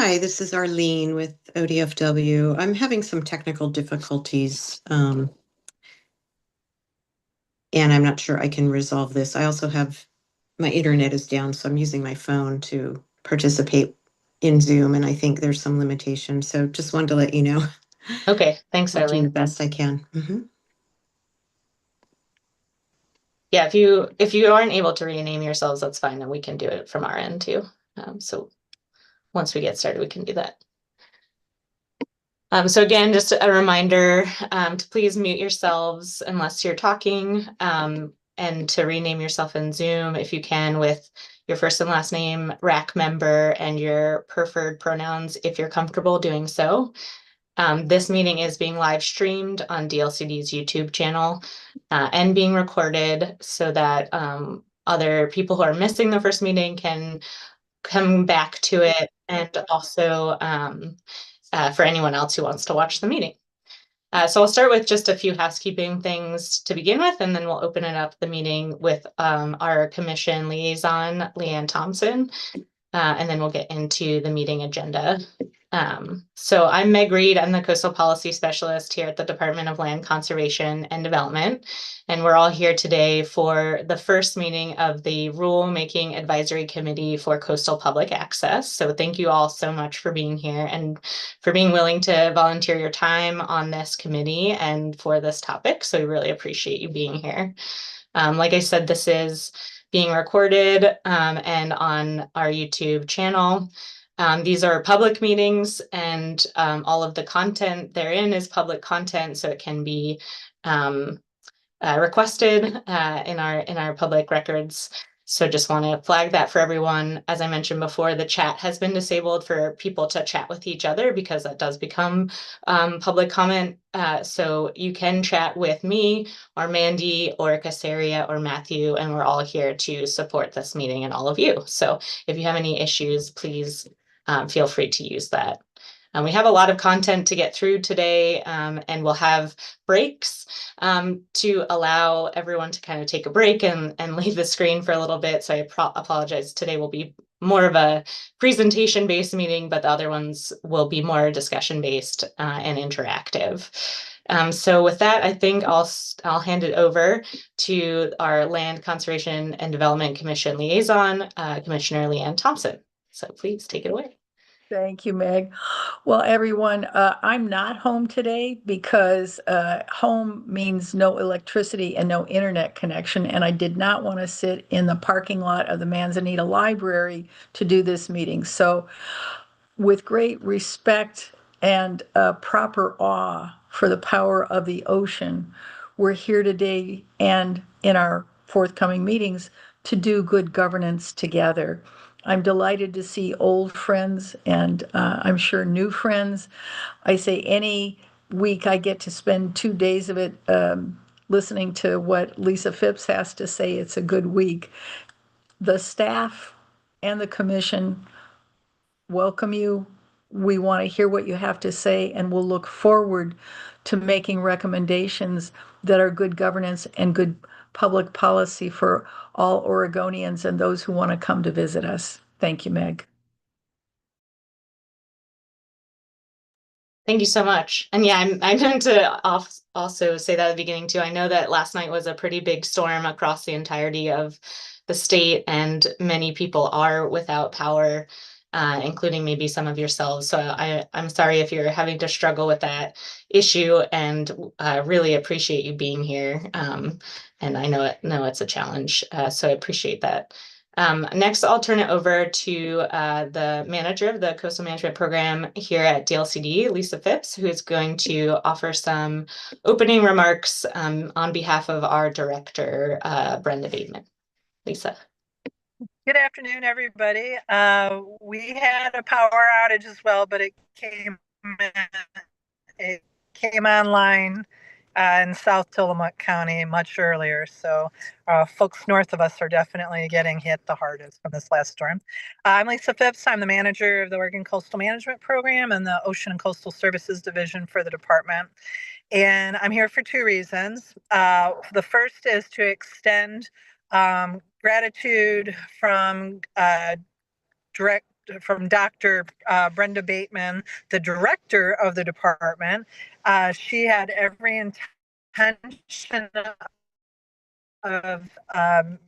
Hi, this is Arlene with ODFW. I'm having some technical difficulties, and I'm not sure I can resolve this. I also have my internet is down, so I'm using my phone to participate in Zoom, and I think there's some limitations. So just wanted to let you know. Okay, thanks, I'll do the Eileen. best I can. Yeah, if you aren't able to rename yourselves, that's fine, and we can do it from our end too. So once we get started, we can do that. So again, just a reminder to please mute yourselves unless you're talking, and to rename yourself in Zoom if you can with your first and last name, RAC member, and your preferred pronouns if you're comfortable doing so. This meeting is being live streamed on DLCD's YouTube channel and being recorded so that other people who are missing the first meeting can come back to it, and also for anyone else who wants to watch the meeting. So I'll start with just a few housekeeping things to begin with, and then we'll open it up the meeting with our commission liaison, Leanne Thompson, and then we'll get into the meeting agenda. So I'm Meg Reed. I'm the Coastal Policy Specialist here at the Department of Land Conservation and Development. And we're all here today for the first meeting of the Rulemaking Advisory Committee for Coastal Public Access. So thank you all so much for being here and for being willing to volunteer your time on this committee and for this topic. So we really appreciate you being here. Like I said, this is being recorded and on our YouTube channel. These are public meetings, and all of the content therein is public content, so it can be requested in our public records. So just want to flag that for everyone. As I mentioned before, the chat has been disabled for people to chat with each other because that does become public comment. So you can chat with me or Mandy or Casaria or Matthew, and we're all here to support this meeting and all of you. So if you have any issues, please feel free to use that. We have a lot of content to get through today, and we'll have breaks to allow everyone to kind of take a break and leave the screen for a little bit. So I apologize. Today will be more of a presentation-based meeting, but the other ones will be more discussion-based and interactive. So with that, I think I'll hand it over to our Land Conservation and Development Commission liaison, Commissioner Leanne Thompson. So please take it away. Thank you, Meg. Well, everyone, I'm not home today because home means no electricity and no internet connection, and I did not want to sit in the parking lot of the Manzanita Library to do this meeting. So with great respect and proper awe for the power of the ocean, we're here today and in our forthcoming meetings to do good governance together. I'm delighted to see old friends and I'm sure new friends. I say any week I get to spend 2 days of it listening to what Lisa Phipps has to say, it's a good week. The staff and the commission welcome you. We want to hear what you have to say, and we'll look forward to making recommendations that are good governance and good public policy for all Oregonians and those who want to come to visit us. Thank you, Meg. Thank you so much. And yeah, I meant to also say that at the beginning too. I know that last night was a pretty big storm across the entirety of the state, and many people are without power, including maybe some of yourselves. So I'm sorry if you're having to struggle with that issue, and really appreciate you being here. And I know it's a challenge, so I appreciate that. Next, I'll turn it over to the manager of the Coastal Management Program here at DLCD, Lisa Phipps, who is going to offer some opening remarks on behalf of our director, Brenda Bateman. Lisa. Good afternoon, everybody. We had a power outage as well, but it came online in South Tillamook County much earlier. So folks north of us are definitely getting hit the hardest from this last storm. I'm Lisa Phipps. I'm the manager of the Oregon Coastal Management Program and the Ocean and Coastal Services Division for the department. And I'm here for two reasons. The first is to extend gratitude from from Dr. Brenda Bateman, the director of the department. She had every intention of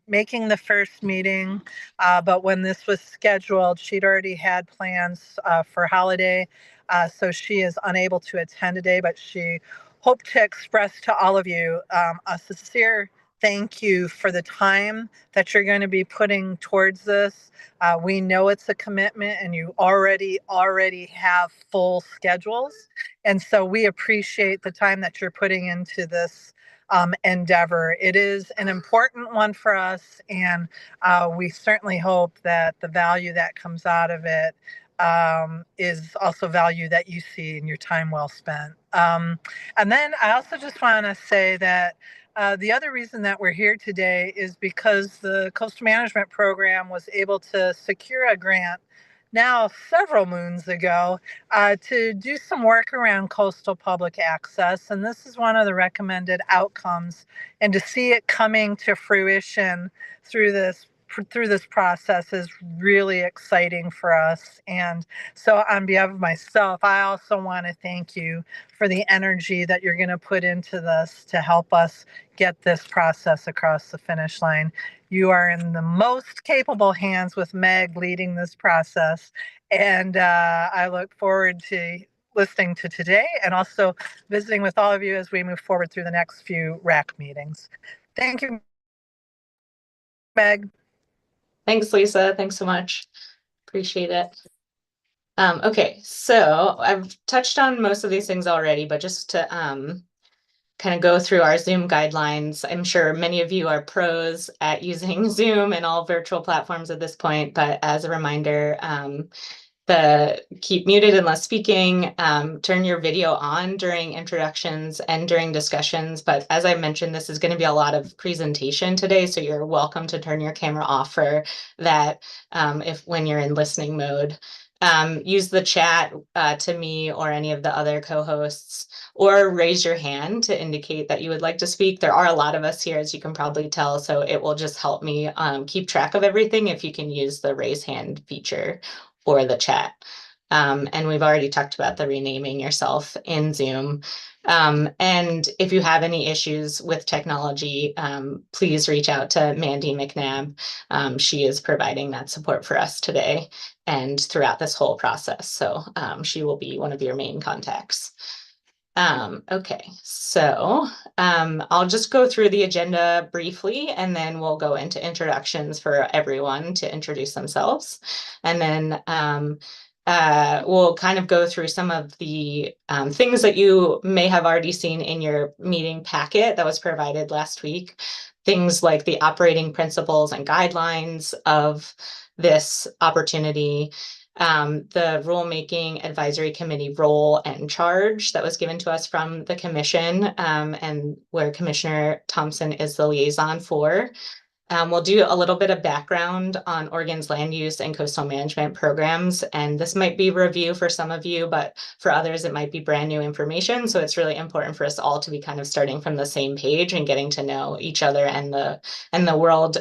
making the first meeting, but when this was scheduled, she'd already had plans for holiday, so she is unable to attend today, but she hoped to express to all of you a sincere thank you for the time that you're going to be putting towards this. We know it's a commitment and you already have full schedules. And so we appreciate the time that you're putting into this endeavor. It is an important one for us, and we certainly hope that the value that comes out of it is also value that you see in your time well spent. And then I also just want to say that the other reason that we're here today is because the Coastal Management Program was able to secure a grant now several moons ago to do some work around coastal public access. And this is one of the recommended outcomes. And to see it coming to fruition through this process is really exciting for us. And so on behalf of myself, I also want to thank you for the energy that you're going to put into this to help us get this process across the finish line. You are in the most capable hands with Meg leading this process. And I look forward to listening to today and also visiting with all of you as we move forward through the next few RAC meetings. Thank you, Meg. Thanks, Lisa. Thanks so much. Appreciate it. Okay, so I've touched on most of these things already, but just to kind of go through our Zoom guidelines. I'm sure many of you are pros at using Zoom and all virtual platforms at this point, but as a reminder, keep muted unless speaking, turn your video on during introductions and during discussions. But as I mentioned, this is going to be a lot of presentation today, so you're welcome to turn your camera off for that when you're in listening mode. Use the chat to me or any of the other co-hosts, or raise your hand to indicate that you would like to speak. There are a lot of us here, as you can probably tell, so it will just help me keep track of everything if you can use the raise hand feature for the chat. And we've already talked about the renaming yourself in Zoom. And if you have any issues with technology, please reach out to Mandy McNabb. She is providing that support for us today and throughout this whole process. So she will be one of your main contacts. Okay, so I'll just go through the agenda briefly, and then we'll go into introductions for everyone to introduce themselves. And then we'll kind of go through some of the things that you may have already seen in your meeting packet that was provided last week. Things like the operating principles and guidelines of this opportunity, the Rulemaking Advisory Committee role and charge that was given to us from the commission, and where Commissioner Thompson is the liaison for. We'll do a little bit of background on Oregon's land use and coastal management programs, and this might be review for some of you, but for others it might be brand new information. So it's really important for us all to be kind of starting from the same page and getting to know each other and the world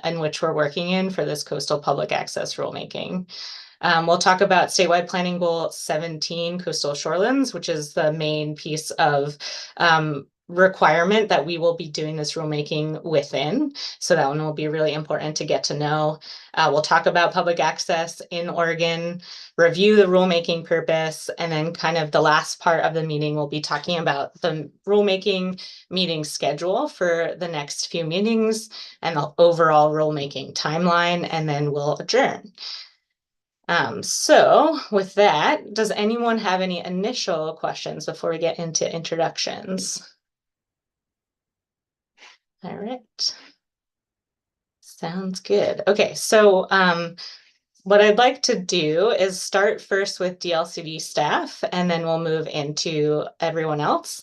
in which we're working in for this coastal public access rulemaking. We'll talk about statewide planning goal 17, coastal shorelands, which is the main piece of requirement that we will be doing this rulemaking within. So that one will be really important to get to know. We'll talk about public access in Oregon, review the rulemaking purpose, and then kind of the last part of the meeting, we'll be talking about the rulemaking meeting schedule for the next few meetings and the overall rulemaking timeline, and then we'll adjourn. So with that, does anyone have any initial questions before we get into introductions? All right. Sounds good. Okay, so what I'd like to do is start first with DLCD staff, and then we'll move into everyone else.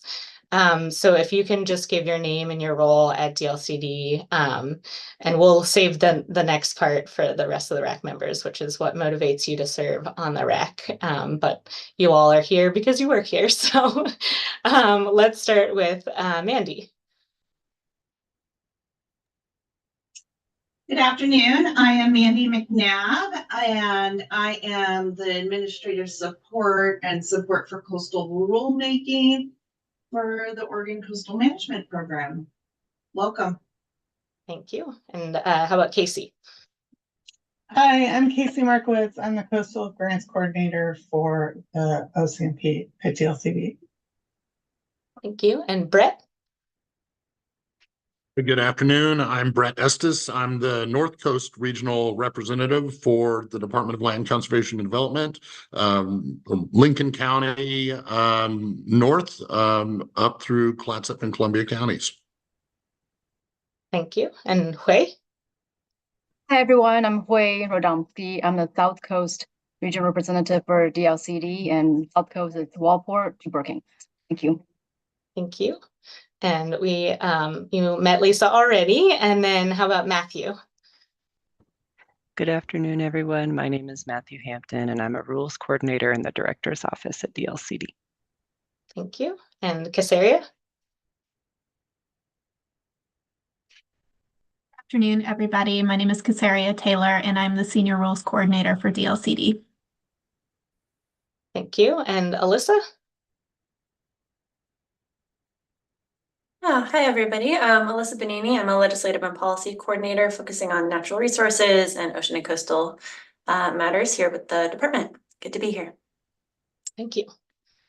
So if you can just give your name and your role at DLCD, and we'll save the next part for the rest of the RAC members, which is what motivates you to serve on the RAC. But you all are here because you work here. So let's start with Mandy. Good afternoon. I am Mandy McNabb, and I am the administrative support and support for coastal rulemaking for the Oregon Coastal Management Program. Welcome. Thank you. And how about Casey? Hi, I'm Casey Markowitz. I'm the Coastal Grants Coordinator for the OCMP at DLCD. Thank you. And Brett? Good afternoon. I'm Brett Estes. I'm the North Coast Regional Representative for the Department of Land Conservation and Development, from Lincoln County north up through Clatsop and Columbia counties. Thank you. And Hui? Hi everyone, I'm Hui Rodomsky. I'm the South Coast Regional Representative for DLCD, and South Coast is Walport to Brookings. Thank you. Thank you. And we, you met Lisa already. And then how about Matthew? Good afternoon, everyone. My name is Matthew Hampton, and I'm a Rules Coordinator in the Director's Office at DLCD. Thank you. And Casaria? Afternoon, everybody. My name is Casaria Taylor, and I'm the Senior Rules Coordinator for DLCD. Thank you. And Alyssa? Hi, everybody. I'm Alyssa Benini. I'm a Legislative and Policy Coordinator focusing on natural resources and ocean and coastal matters here with the department. Good to be here. Thank you.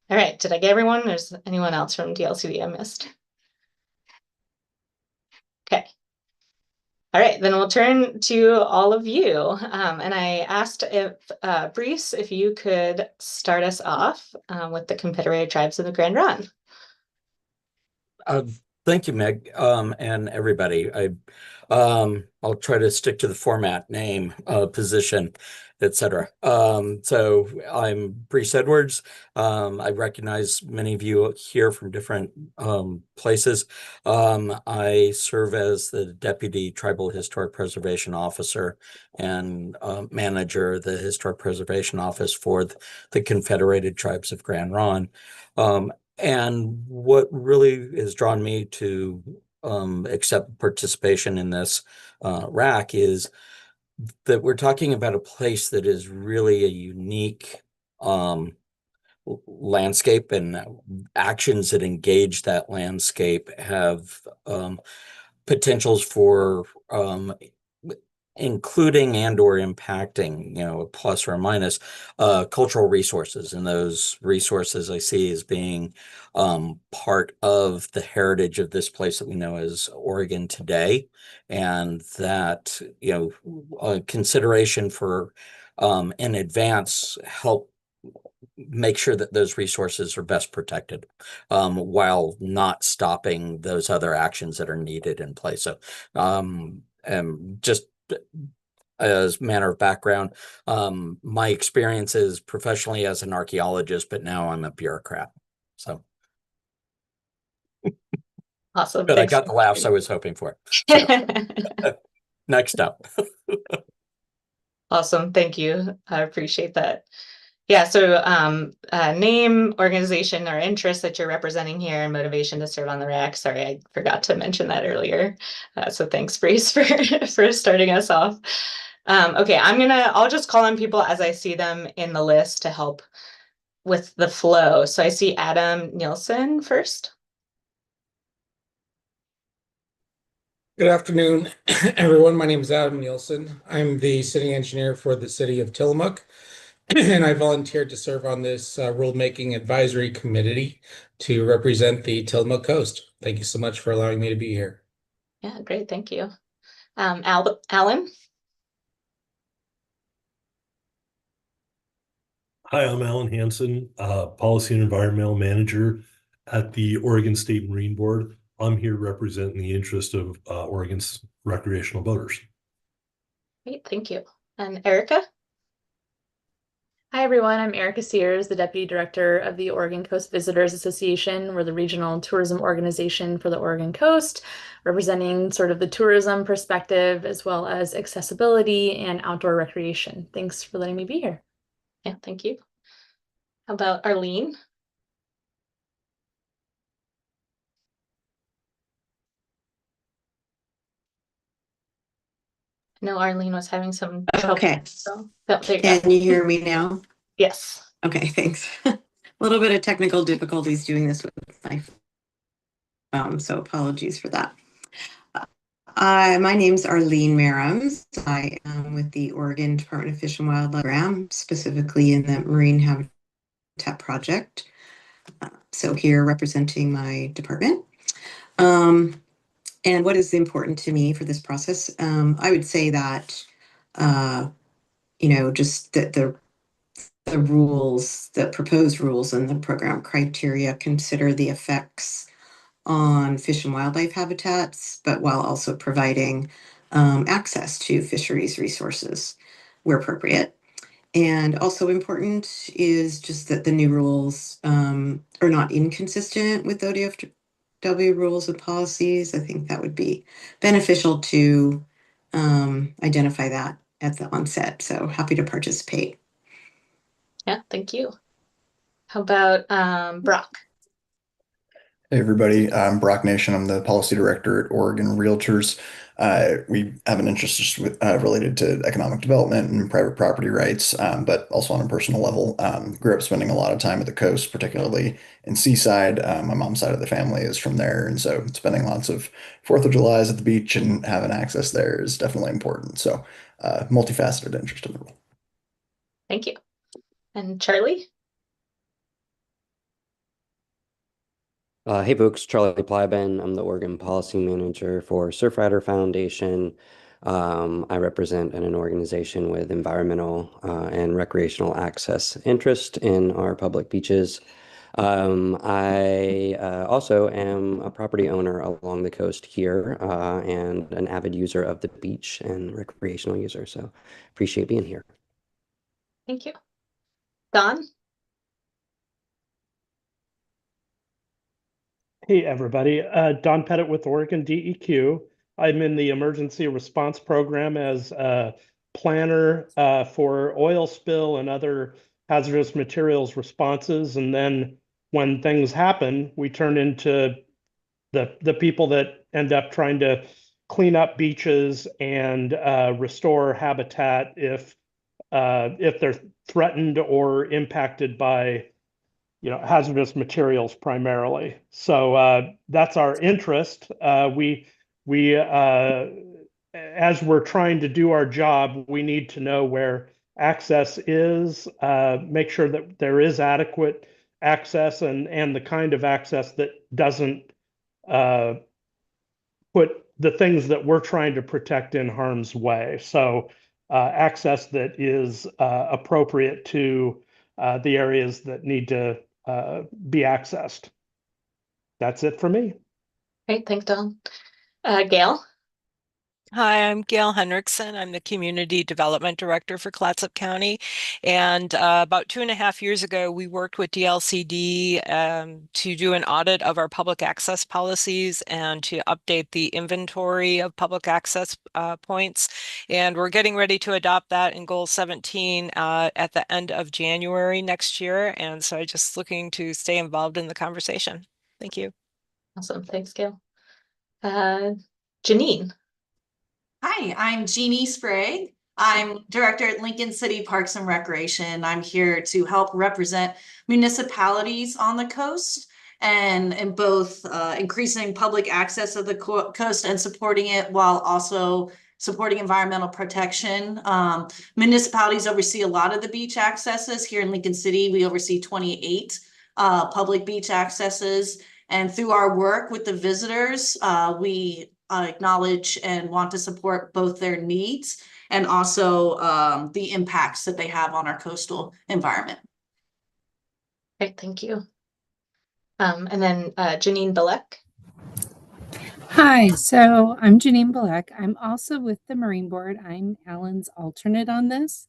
All right. Did I get everyone? There's anyone else from DLCD I missed? Okay. All right, then we'll turn to all of you. And I asked if Brees, if you could start us off with the Confederated Tribes of the Grand Ronde. Thank you, Meg, and everybody. I'll try to stick to the format, name, position, etc. So I'm Brees Edwards. I recognize many of you here from different places. I serve as the Deputy Tribal Historic Preservation Officer and manager of the Historic Preservation Office for the Confederated Tribes of Grand Ronde. And what really has drawn me to accept participation in this RAC is that we're talking about a place that is really a unique landscape, and actions that engage that landscape have potentials for including and or impacting, a plus or a minus, cultural resources. And those resources I see as being part of the heritage of this place that we know as Oregon today. And that, consideration for in advance help make sure that those resources are best protected while not stopping those other actions that are needed in place. So just as manner of background, my experience is professionally as an archaeologist, but now I'm a bureaucrat. So Awesome. But I got the laughs I was hoping for. So, next up. Awesome. Thank you. I appreciate that. Yeah, so name, organization, or interest that you're representing here, and motivation to serve on the RAC. Sorry, I forgot to mention that earlier. So thanks, Brees, for starting us off. Okay, I'll just call on people as I see them in the list to help with the flow. So I see Adam Nielsen first. Good afternoon, everyone. My name is Adam Nielsen. I'm the city engineer for the city of Tillamook, and I volunteered to serve on this rulemaking advisory committee to represent the Tillamook coast. Thank you so much for allowing me to be here. Yeah, great. Thank you. Alan? Hi, I'm Alan Hansen, Policy and Environmental Manager at the Oregon State Marine Board. I'm here representing the interest of Oregon's recreational boaters. Great, thank you. And Erica? Hi, everyone. I'm Erica Sears, the Deputy Director of the Oregon Coast Visitors Association. We're the regional tourism organization for the Oregon coast, representing sort of the tourism perspective as well as accessibility and outdoor recreation. Thanks for letting me be here. Yeah, thank you. How about Arlene? No, Arlene was having some trouble. Okay. So, there you go. Can you hear me now? Yes. Okay, thanks. A little bit of technical difficulties doing this with my phone, so apologies for that. My name's Arlene Merrims. I am with the Oregon Department of Fish and Wildlife Program, specifically in the Marine Habitat Project. So here representing my department. And what is important to me for this process? I would say that, just the rules, the proposed rules and the program criteria consider the effects on fish and wildlife habitats, but while also providing access to fisheries resources where appropriate. And also important is just that the new rules are not inconsistent with ODFW rules and policies. I think that would be beneficial to identify that at the onset. So happy to participate. Yeah, thank you. How about Brock? Hey everybody, I'm Brock Nation. I'm the policy director at Oregon Realtors. We have an interest just related to economic development and private property rights, but also on a personal level. Grew up spending a lot of time at the coast, particularly in Seaside. My mom's side of the family is from there, and so spending lots of 4th of July's at the beach and having access there is definitely important. So multifaceted interest in the role. Thank you. And Charlie? Hey folks, Charlie Plyben. I'm the Oregon Policy Manager for Surfrider Foundation. I represent an organization with environmental and recreational access interest in our public beaches. I also am a property owner along the coast here and an avid user of the beach and recreational user. So appreciate being here. Thank you. Don? Hey, everybody. Don Pettit with Oregon DEQ. I'm in the emergency response program as a planner for oil spill and other hazardous materials responses. And then when things happen, we turn into the people that end up trying to clean up beaches and restore habitat if they're threatened or impacted by hazardous materials primarily. So that's our interest. We as we're trying to do our job, we need to know where access is, make sure that there is adequate access and the kind of access that doesn't put the things that we're trying to protect in harm's way. So access that is appropriate to the areas that need to be accessed. That's it for me. Great, thanks, Don. Gail? Hi, I'm Gail Henriksen. I'm the Community Development Director for Clatsop County. And about 2.5 years ago, we worked with DLCD to do an audit of our public access policies and to update the inventory of public access points. And we're getting ready to adopt that in Goal 17 at the end of January next year. And so I'm just looking to stay involved in the conversation. Thank you. Awesome. Thanks, Gail. Janine? Hi, I'm Jeannie Sprague. I'm director at Lincoln City Parks and Recreation. I'm here to help represent municipalities on the coast and in both increasing public access of the coast and supporting it while also supporting environmental protection. Municipalities oversee a lot of the beach accesses. Here in Lincoln City, we oversee 28 public beach accesses. And through our work with the visitors, we acknowledge and want to support both their needs and also the impacts that they have on our coastal environment. Great, thank you. And then Janine Bilek. Hi, so I'm Janine Bilek. I'm also with the Marine Board. I'm Alan's alternate on this.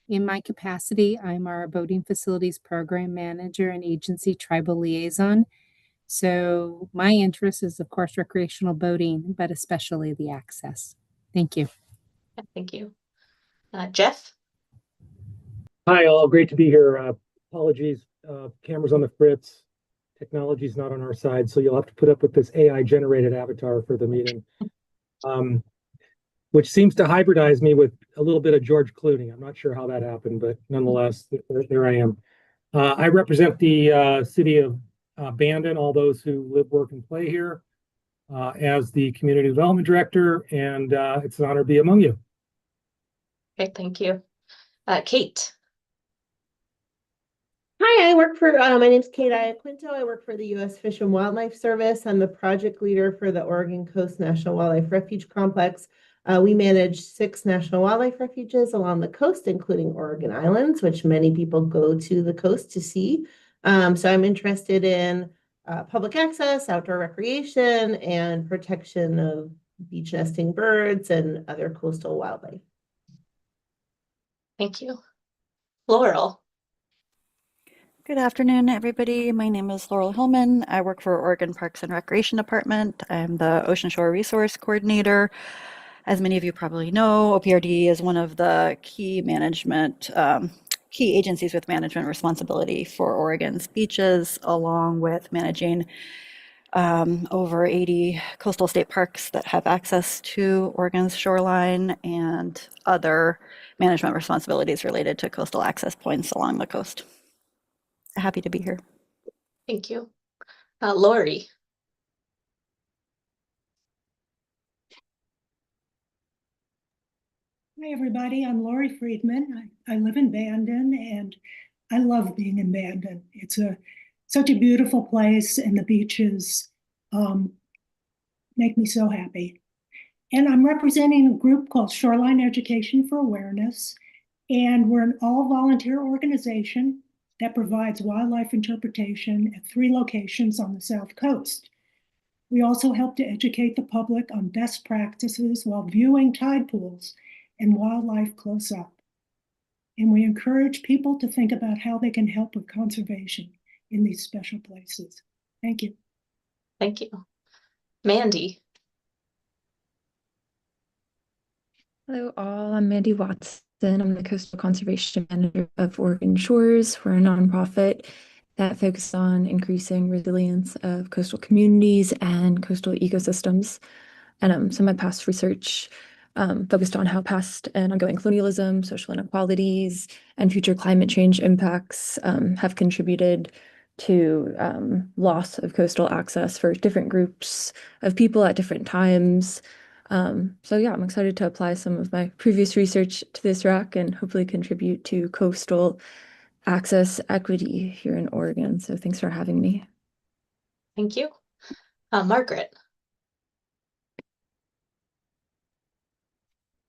In my capacity, I'm our boating facilities program manager and agency tribal liaison. So my interest is, of course, recreational boating, but especially the access. Thank you. Thank you. Jeff? Hi, all. Great to be here. Apologies. Cameras on the fritz. Technology's not on our side, so you'll have to put up with this AI-generated avatar for the meeting. which seems to hybridize me with a little bit of George Clooney. I'm not sure how that happened, but nonetheless, there I am. I represent the city of Bandon, all those who live, work, and play here, as the community development director, and it's an honor to be among you. Okay, thank you. Kate. Hi, my name's Kate Iaquinto. I work for the U.S. Fish and Wildlife Service. I'm the project leader for the Oregon Coast National Wildlife Refuge Complex. We manage 6 national wildlife refuges along the coast, including Oregon Islands, which many people go to the coast to see. So I'm interested in public access, outdoor recreation, and protection of beach nesting birds and other coastal wildlife. Thank you. Laurel. Good afternoon, everybody. My name is Laurel Hillman. I work for Oregon Parks and Recreation Department. I'm the Ocean Shore Resource Coordinator. As many of you probably know, OPRD is one of the key agencies with management responsibility for Oregon's beaches, along with managing over 80 coastal state parks that have access to Oregon's shoreline and other management responsibilities related to coastal access points along the coast. Happy to be here. Thank you. Lori. Hi, everybody. I'm Lori Friedman. I live in Bandon, and I love being in Bandon. It's such a beautiful place, and the beaches make me so happy. And I'm representing a group called Shoreline Education for Awareness, and we're an all-volunteer organization that provides wildlife interpretation at 3 locations on the South Coast. We also help to educate the public on best practices while viewing tide pools and wildlife close up. And we encourage people to think about how they can help with conservation in these special places. Thank you. Thank you. Mandy. Hello all, I'm Mandy Watson. I'm the Coastal Conservation Manager of Oregon Shores. We're a nonprofit that focuses on increasing resilience of coastal communities and coastal ecosystems. And so my past research focused on how past and ongoing colonialism, social inequalities, and future climate change impacts have contributed to loss of coastal access for different groups of people at different times. So yeah, I'm excited to apply some of my previous research to this RAC and hopefully contribute to coastal access equity here in Oregon. So thanks for having me. Thank you. Margaret.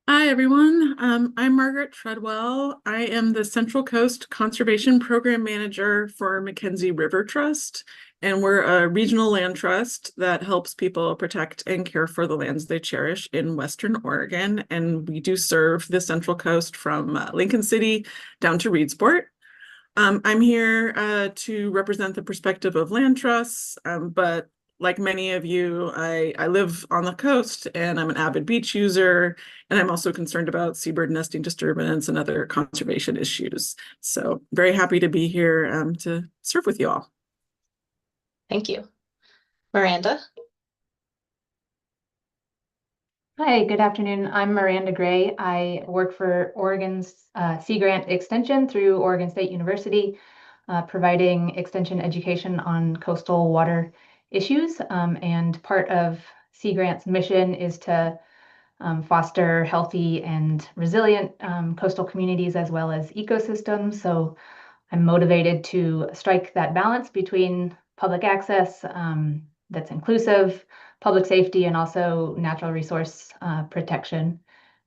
Hi, everyone. I'm Margaret Treadwell. I am the Central Coast Conservation Program Manager for Mackenzie River Trust, and we're a regional land trust that helps people protect and care for the lands they cherish in Western Oregon. And we do serve the Central Coast from Lincoln City down to Reedsport. I'm here to represent the perspective of land trusts, but like many of you, I live on the coast and I'm an avid beach user, and I'm also concerned about seabird nesting disturbance and other conservation issues. So very happy to be here to serve with you all. Thank you. Miranda. Hi, good afternoon. I'm Miranda Gray. I work for Oregon's Sea Grant Extension through Oregon State University, providing extension education on coastal water issues. And part of Sea Grant's mission is to foster healthy and resilient coastal communities as well as ecosystems. So I'm motivated to strike that balance between public access that's inclusive, public safety, and also natural resource protection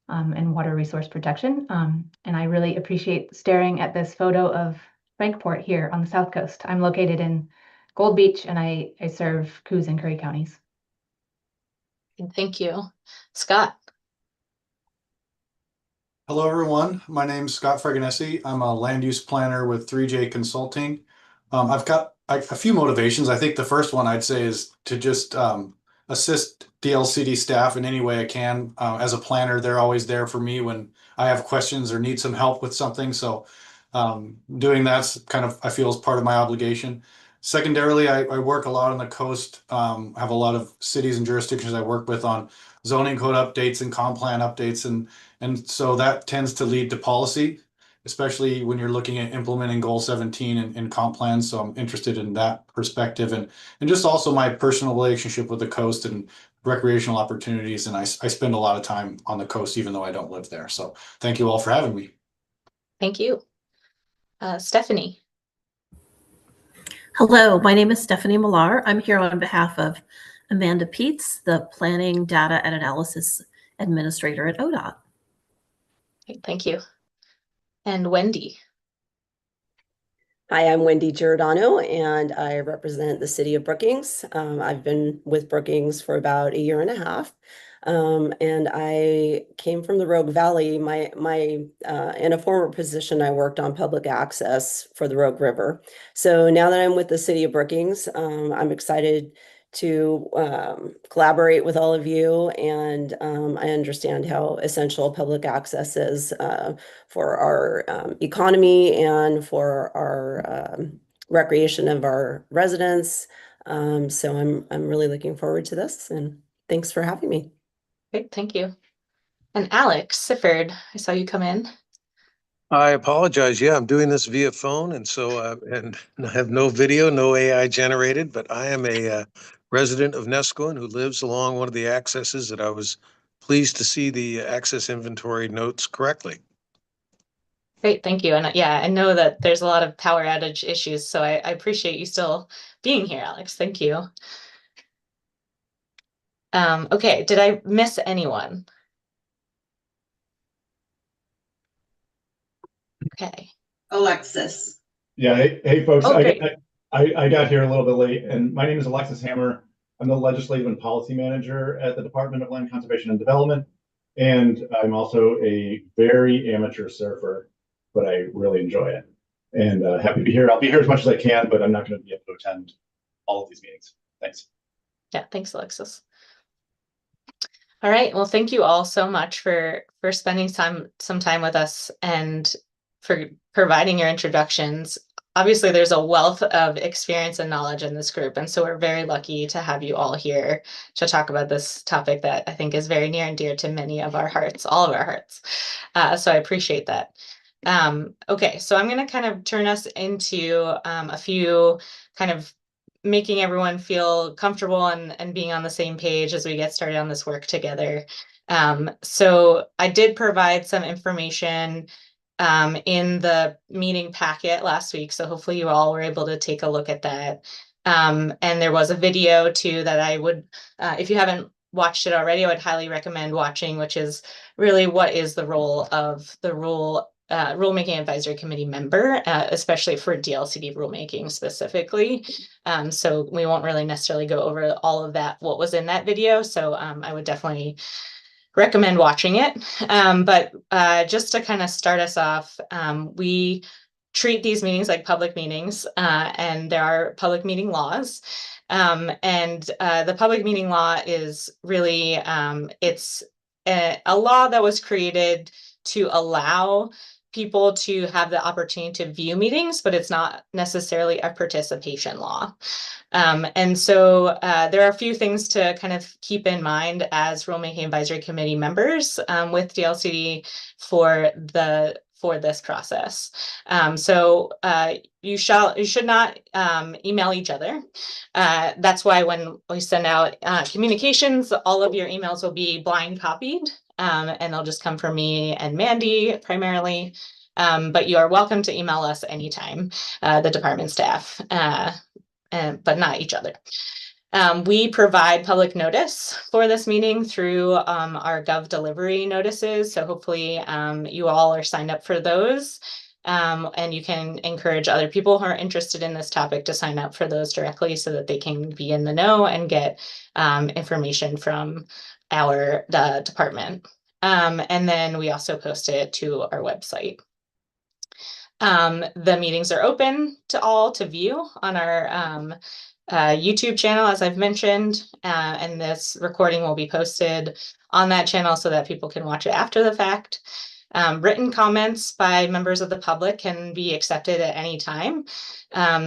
and water resource protection. And I really appreciate staring at this photo of Frankport here on the South Coast. I'm located in Gold Beach, and I serve Coos and Curry counties. Thank you. Scott. Hello, everyone. My name is Scott Freganesi. I'm a land use planner with 3J Consulting. I've got a few motivations. I think the first one I'd say is to just assist DLCD staff in any way I can. As a planner, they're always there for me when I have questions or need some help with something. So doing that's kind of, I feel, is part of my obligation. Secondarily, I work a lot on the coast, have a lot of cities and jurisdictions I work with on zoning code updates and comp plan updates. And so that tends to lead to policy, especially when you're looking at implementing goal 17 in comp plans. So I'm interested in that perspective and just also my personal relationship with the coast and recreational opportunities. And I spend a lot of time on the coast, even though I don't live there. So thank you all for having me. Thank you. Stephanie. Hello, my name is Stephanie Millar. I'm here on behalf of Amanda Peets, the Planning Data and Analysis Administrator at ODOT. Thank you. And Wendy. Hi, I'm Wendy Giordano, and I represent the city of Brookings. I've been with Brookings for about a year and a half, and I came from the Rogue Valley. In a former position, I worked on public access for the Rogue River. So now that I'm with the city of Brookings, I'm excited to collaborate with all of you, and I understand how essential public access is for our economy and for our recreation of our residents. So I'm really looking forward to this, and thanks for having me. Great, thank you. And Alex Sifford, I saw you come in. I apologize. Yeah, I'm doing this via phone, and so and I have no video, no AI generated, but I am a resident of Nescoin who lives along one of the accesses that I was pleased to see the access inventory notes correctly. Great, thank you. And yeah, I know that there's a lot of power outage issues, so I appreciate you still being here, Alex. Thank you. Okay, did I miss anyone? Okay. Alexis. Yeah, hey folks, Oh, I got here a little bit late, and my name is Alexis Hammer. I'm the Legislative and Policy Manager at the Department of Land Conservation and Development, and I'm also a very amateur surfer, but I really enjoy it. And happy to be here. I'll be here as much as I can, but I'm not going to be able to attend all of these meetings. Thanks. Yeah, thanks, Alexis. All right, well, thank you all so much for spending some time with us and for providing your introductions. Obviously, there's a wealth of experience and knowledge in this group, and so we're very lucky to have you all here to talk about this topic that I think is very near and dear to many of our hearts, all of our hearts. So I appreciate that. Okay, so I'm going to kind of turn us into a few kind of making everyone feel comfortable and being on the same page as we get started on this work together. So I did provide some information in the meeting packet last week, so hopefully you all were able to take a look at that. And there was a video too that I would, if you haven't watched it already, I would highly recommend watching, which is really what is the role of the Rulemaking Advisory Committee member, especially for DLCD rulemaking specifically. So we won't really necessarily go over all of that, what was in that video. So I would definitely recommend watching it. But just to kind of start us off, we treat these meetings like public meetings, and there are public meeting laws. And the public meeting law is really, it's a law that was created to allow people to have the opportunity to view meetings, but it's not necessarily a participation law. And so there are a few things to kind of keep in mind as Rulemaking Advisory Committee members with DLCD for this process. So you should not email each other. That's why when we send out communications, all of your emails will be blind copied, and they'll just come from me and Mandy primarily. But you are welcome to email us anytime, the department staff, but not each other. We provide public notice for this meeting through our Gov delivery notices. So hopefully you all are signed up for those. And you can encourage other people who are interested in this topic to sign up for those directly so that they can be in the know and get information from the department. And then we also post it to our website. The meetings are open to all to view on our YouTube channel, as I've mentioned, and this recording will be posted on that channel so that people can watch it after the fact. Written comments by members of the public can be accepted at any time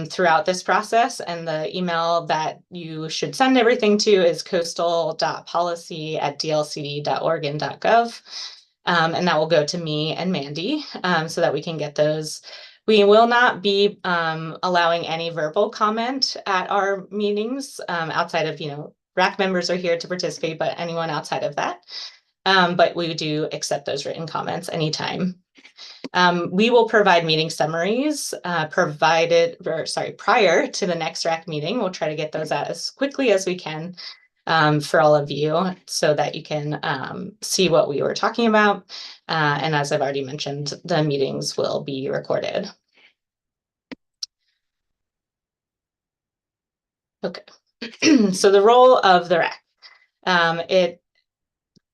throughout this process. And the email that you should send everything to is coastal.policy@dlcd.oregon.gov. And that will go to me and Mandy so that we can get those. We will not be allowing any verbal comment at our meetings outside of, RAC members are here to participate, but anyone outside of that. But we do accept those written comments anytime. We will provide meeting summaries prior to the next RAC meeting. We'll try to get those out as quickly as we can for all of you so that you can see what we were talking about. And as I've already mentioned, the meetings will be recorded. Okay, so the role of the RAC.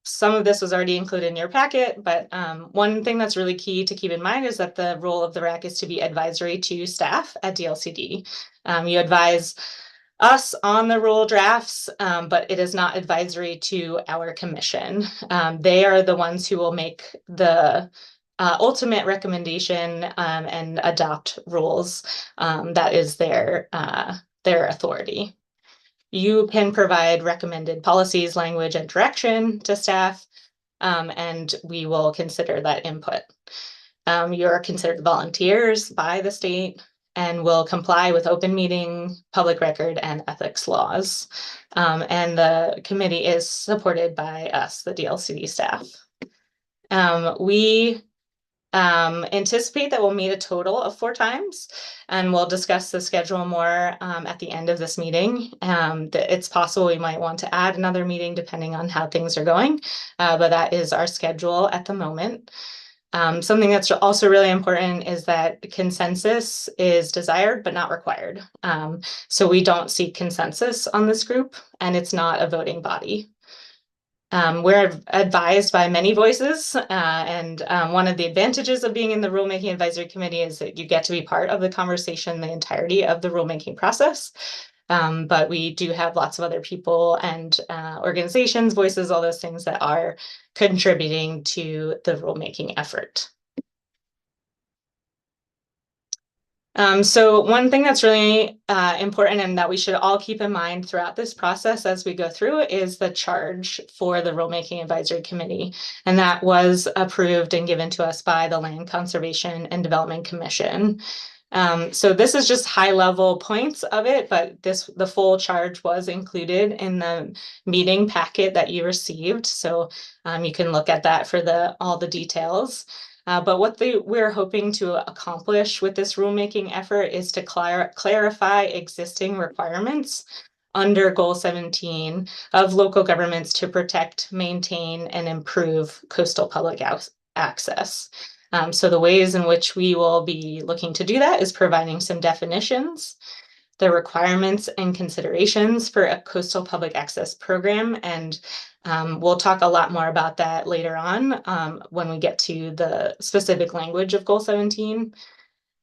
Some of this was already included in your packet, but one thing that's really key to keep in mind is that the role of the RAC is to be advisory to staff at DLCD. You advise us on the rule drafts, but it is not advisory to our commission. They are the ones who will make the ultimate recommendation and adopt rules. That is their authority. You can provide recommended policies, language, and direction to staff, and we will consider that input. You're considered volunteers by the state and will comply with open meeting, public record, and ethics laws. And the committee is supported by us, the DLCD staff. We anticipate that we'll meet a total of 4 times, and we'll discuss the schedule more at the end of this meeting. It's possible we might want to add another meeting depending on how things are going, but that is our schedule at the moment. Something that's also really important is that consensus is desired but not required. So we don't seek consensus on this group, and it's not a voting body. We're advised by many voices, and one of the advantages of being in the Rulemaking Advisory Committee is that you get to be part of the conversation the entirety of the rulemaking process. But we do have lots of other people and organizations, voices, all those things that are contributing to the rulemaking effort. So one thing that's really important and that we should all keep in mind throughout this process as we go through is the charge for the Rulemaking Advisory Committee. And that was approved and given to us by the Land Conservation and Development Commission. So this is just high level points of it, but the full charge was included in the meeting packet that you received. So you can look at that for all the details. But what we're hoping to accomplish with this rulemaking effort is to clarify existing requirements under Goal 17 of local governments to protect, maintain, and improve coastal public access. So the ways in which we will be looking to do that is providing some definitions, the requirements and considerations for a coastal public access program, and we'll talk a lot more about that later on when we get to the specific language of Goal 17,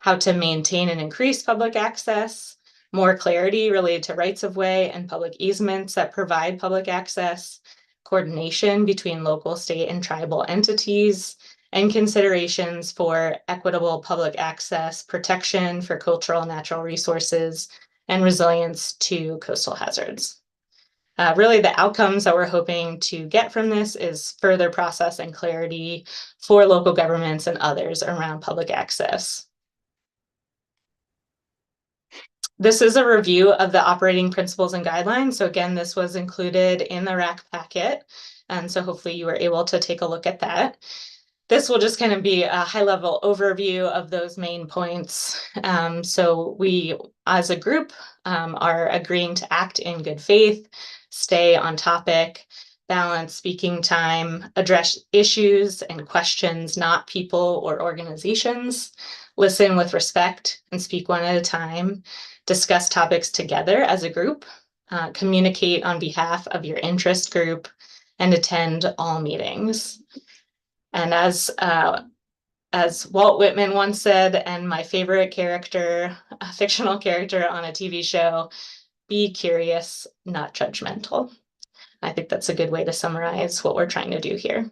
how to maintain and increase public access, more clarity related to rights of way and public easements that provide public access, coordination between local, state, and tribal entities, and considerations for equitable public access, protection for cultural and natural resources, and resilience to coastal hazards. Really, the outcomes that we're hoping to get from this is further process and clarity for local governments and others around public access. This is a review of the operating principles and guidelines. So again, this was included in the RAC packet. And so hopefully you were able to take a look at that. This will just kind of be a high-level overview of those main points. So we, as a group, are agreeing to act in good faith, stay on topic, balance speaking time, address issues and questions, not people or organizations, listen with respect and speak one at a time, discuss topics together as a group, communicate on behalf of your interest group, and attend all meetings. And as Walt Whitman once said, and my favorite character, a fictional character on a TV show, be curious, not judgmental. I think that's a good way to summarize what we're trying to do here.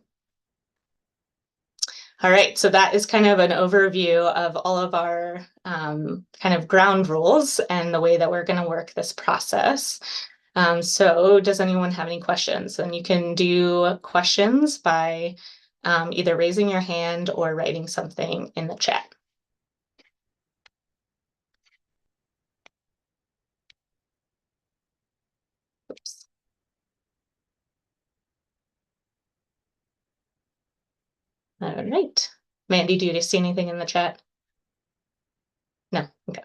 All right, so that is kind of an overview of all of our kind of ground rules and the way that we're going to work this process. So does anyone have any questions? And you can do questions by either raising your hand or writing something in the chat. Oops. All right. Mandy, do you see anything in the chat? No, okay.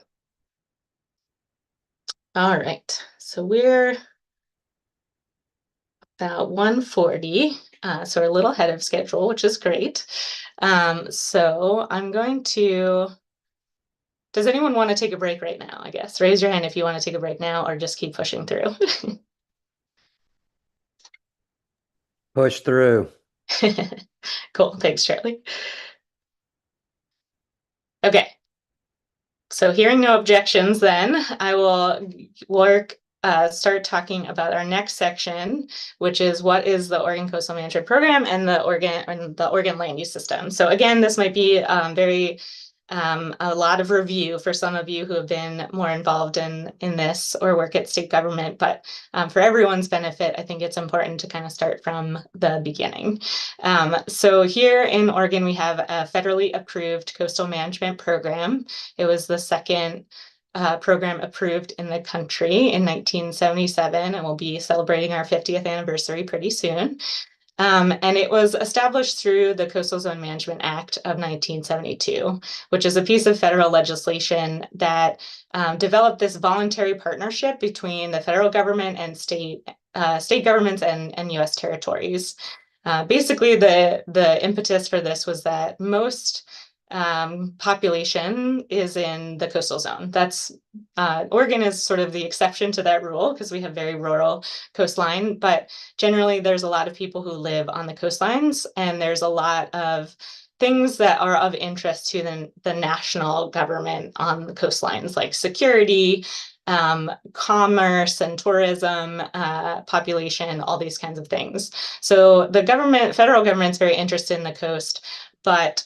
All right, so we're about 1:40, so we're a little ahead of schedule, which is great. So I'm going to, does anyone want to take a break right now, I guess? Raise your hand if you want to take a break now or just keep pushing through. Push through. Cool, thanks, Charlie. Okay, so hearing no objections, then I will start talking about our next section, which is what is the Oregon Coastal Management Program and the Oregon Land Use System. So again, this might be a lot of review for some of you who have been more involved in this or work at state government, but for everyone's benefit, I think it's important to kind of start from the beginning. So here in Oregon, we have a federally approved coastal management program. It was the second program approved in the country in 1977, and we'll be celebrating our 50th anniversary pretty soon. And it was established through the Coastal Zone Management Act of 1972, which is a piece of federal legislation that developed this voluntary partnership between the federal government and state governments and U.S. territories. Basically, the impetus for this was that most population is in the coastal zone. That's Oregon is sort of the exception to that rule because we have very rural coastline, but generally there's a lot of people who live on the coastlines, and there's a lot of things that are of interest to the national government on the coastlines, like security, commerce and tourism, population, all these kinds of things. So the federal government's very interested in the coast, but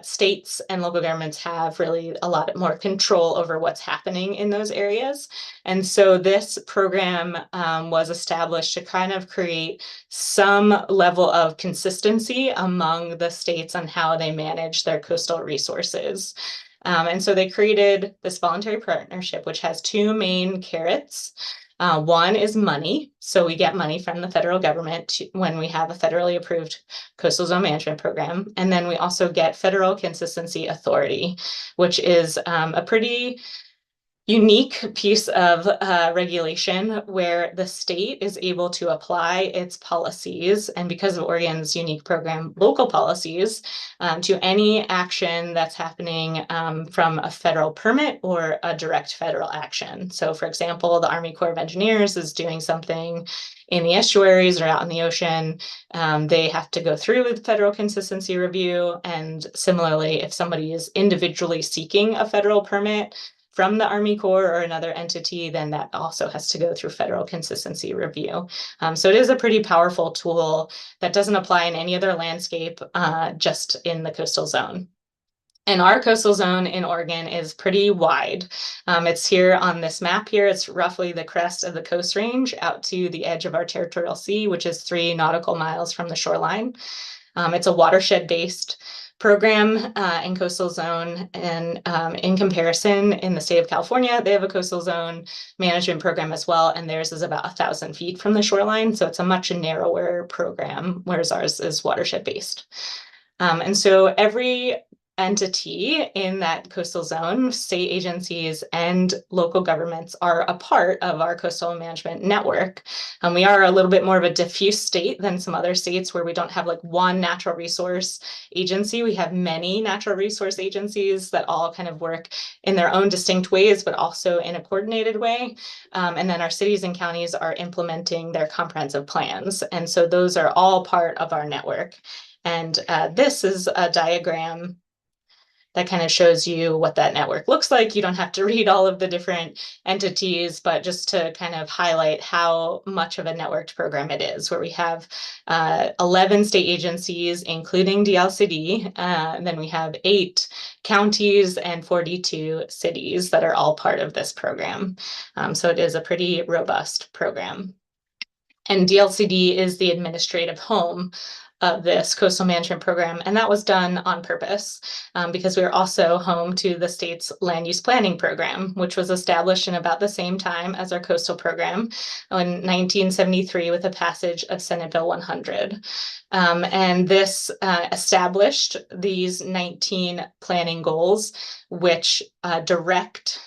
states and local governments have really a lot more control over what's happening in those areas. And so this program was established to kind of create some level of consistency among the states on how they manage their coastal resources. And so they created this voluntary partnership, which has two main carrots. One is money. So we get money from the federal government when we have a federally approved coastal zone management program. And then we also get federal consistency authority, which is a pretty unique piece of regulation where the state is able to apply its policies, and because of Oregon's unique program, local policies, to any action that's happening from a federal permit or a direct federal action. So for example, the Army Corps of Engineers is doing something in the estuaries or out in the ocean, they have to go through with federal consistency review. And similarly, if somebody is individually seeking a federal permit from the Army Corps or another entity, then that also has to go through federal consistency review. So it is a pretty powerful tool that doesn't apply in any other landscape, just in the coastal zone. And our coastal zone in Oregon is pretty wide. It's here on this map here. It's roughly the crest of the Coast Range out to the edge of our territorial sea, which is 3 nautical miles from the shoreline. It's a watershed-based program in coastal zone, and in comparison, in the state of California, they have a coastal zone management program as well, and theirs is about 1,000 feet from the shoreline, so it's a much narrower program, whereas ours is watershed-based. And so every entity in that coastal zone, state agencies and local governments, are a part of our coastal management network. And we are a little bit more of a diffuse state than some other states where we don't have like one natural resource agency. We have many natural resource agencies that all kind of work in their own distinct ways, but also in a coordinated way. And then our cities and counties are implementing their comprehensive plans. And so those are all part of our network. And this is a diagram that kind of shows you what that network looks like. You don't have to read all of the different entities, but just to kind of highlight how much of a networked program it is, where we have 11 state agencies, including DLCD, and then we have 8 counties and 42 cities that are all part of this program. So it is a pretty robust program. And DLCD is the administrative home of this coastal management program. And that was done on purpose because we are also home to the state's land use planning program, which was established in about the same time as our coastal program in 1973 with the passage of Senate Bill 100. And this established these 19 planning goals, which direct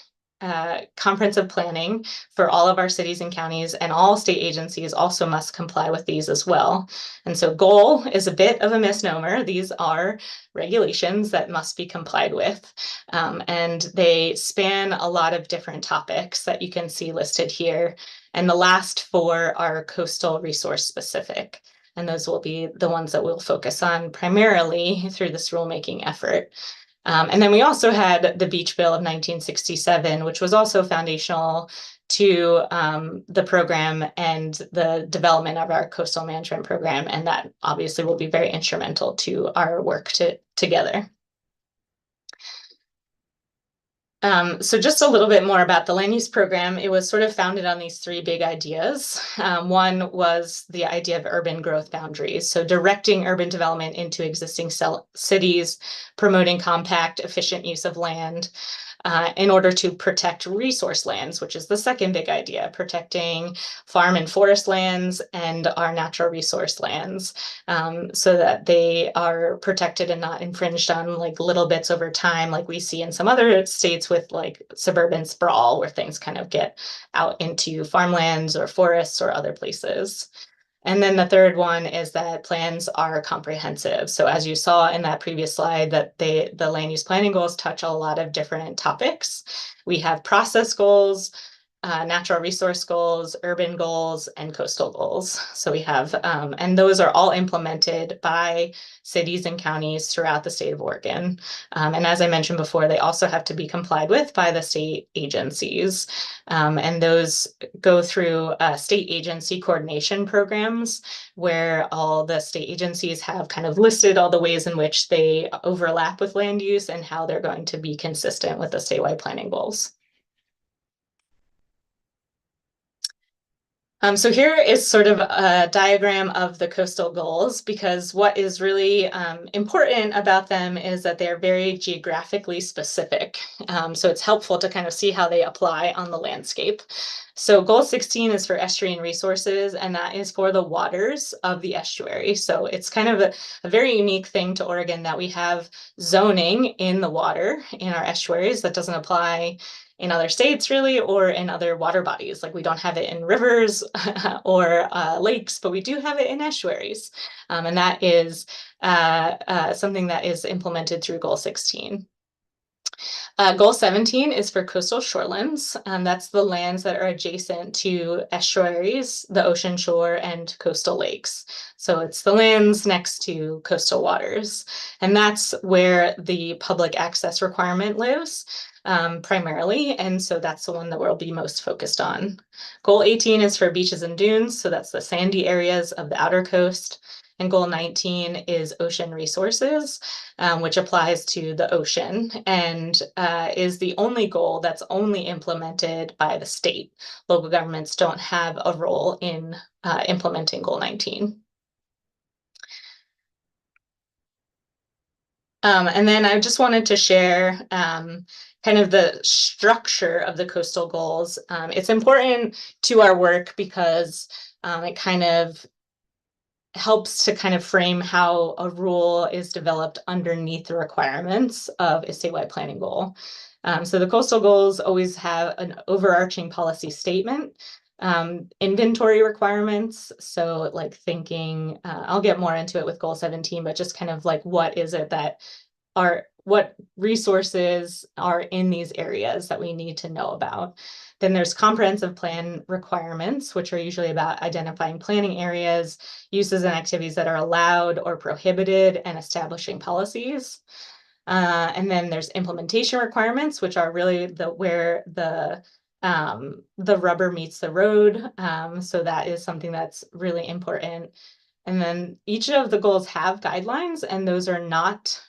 comprehensive planning for all of our cities and counties, and all state agencies also must comply with these as well. And so goal is a bit of a misnomer. These are regulations that must be complied with. And they span a lot of different topics that you can see listed here. And the last 4 are coastal resource specific. And those will be the ones that we'll focus on primarily through this rulemaking effort. And then we also had the Beach Bill of 1967, which was also foundational to the program and the development of our coastal management program. And that obviously will be very instrumental to our work together. So just a little bit more about the land use program. It was sort of founded on these 3 big ideas. One was the idea of urban growth boundaries. So directing urban development into existing cities, promoting compact, efficient use of land in order to protect resource lands, which is the second big idea, protecting farm and forest lands and our natural resource lands so that they are protected and not infringed on like little bits over time, like we see in some other states with like suburban sprawl, where things kind of get out into farmlands or forests or other places. And then the third one is that plans are comprehensive. So as you saw in that previous slide, that the land use planning goals touch a lot of different topics. We have process goals, natural resource goals, urban goals, and coastal goals. So we have, and those are all implemented by cities and counties throughout the state of Oregon. And as I mentioned before, they also have to be complied with by the state agencies. And those go through state agency coordination programs where all the state agencies have kind of listed all the ways in which they overlap with land use and how they're going to be consistent with the statewide planning goals. So here is sort of a diagram of the coastal goals, because what is really important about them is that they're very geographically specific. So it's helpful to kind of see how they apply on the landscape. So goal 16 is for estuarine resources, and that is for the waters of the estuary. So it's kind of a very unique thing to Oregon that we have zoning in the water in our estuaries that doesn't apply in other states really, or in other water bodies. Like we don't have it in rivers or lakes, but we do have it in estuaries. And that is something that is implemented through goal 16. Goal 17 is for coastal shorelands. That's the lands that are adjacent to estuaries, the ocean shore, and coastal lakes. So it's the lands next to coastal waters. And that's where the public access requirement lives. Primarily, and so that's the one that we'll be most focused on. Goal 18 is for beaches and dunes, so that's the sandy areas of the outer coast. And goal 19 is ocean resources, which applies to the ocean and is the only goal that's only implemented by the state. Local governments don't have a role in implementing goal 19. And then I just wanted to share kind of the structure of the coastal goals. It's important to our work because it kind of helps to kind of frame how a rule is developed underneath the requirements of a statewide planning goal. So the coastal goals always have an overarching policy statement, inventory requirements. So like thinking, I'll get more into it with goal 17, but just kind of like what is it that what resources are in these areas that we need to know about. Then there's comprehensive plan requirements, which are usually about identifying planning areas, uses and activities that are allowed or prohibited, and establishing policies. And then there's implementation requirements, which are really where the rubber meets the road. So that is something that's really important. And then each of the goals have guidelines, and those are not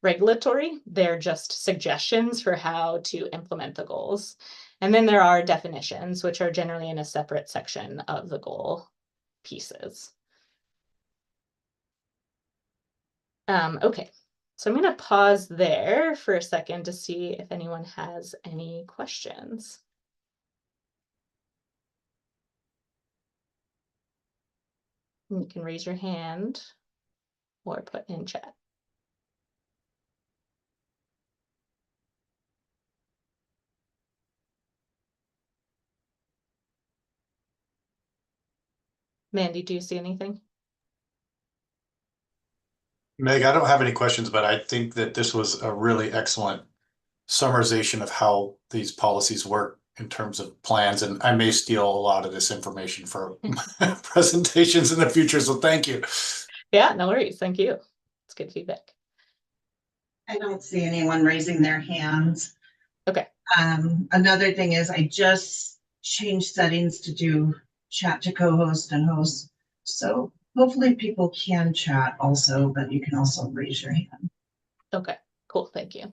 regulatory. They're just suggestions for how to implement the goals. And then there are definitions, which are generally in a separate section of the goal pieces. Okay, so I'm going to pause there for a second to see if anyone has any questions. You can raise your hand or put in chat. Mandy, do you see anything? Meg, I don't have any questions, but I think that this was a really excellent summarization of how these policies work in terms of plans. And I may steal a lot of this information for presentations in the future. So thank you. Yeah, no worries. Thank you. It's good feedback. I don't see anyone raising their hands. Okay. Another thing is I just changed settings to do chat to co-host and host. So hopefully people can chat also, but you can also raise your hand. Okay, cool. Thank you.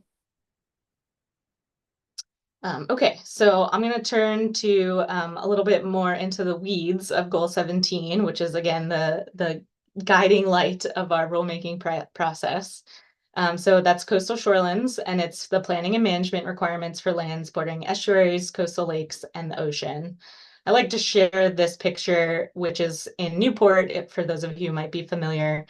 Okay, so I'm going to turn to a little bit more into the weeds of Goal 17, which is, again, the guiding light of our rulemaking process. So that's coastal shorelands, and it's the planning and management requirements for lands bordering estuaries, coastal lakes, and the ocean. I like to share this picture, which is in Newport, for those of you who might be familiar,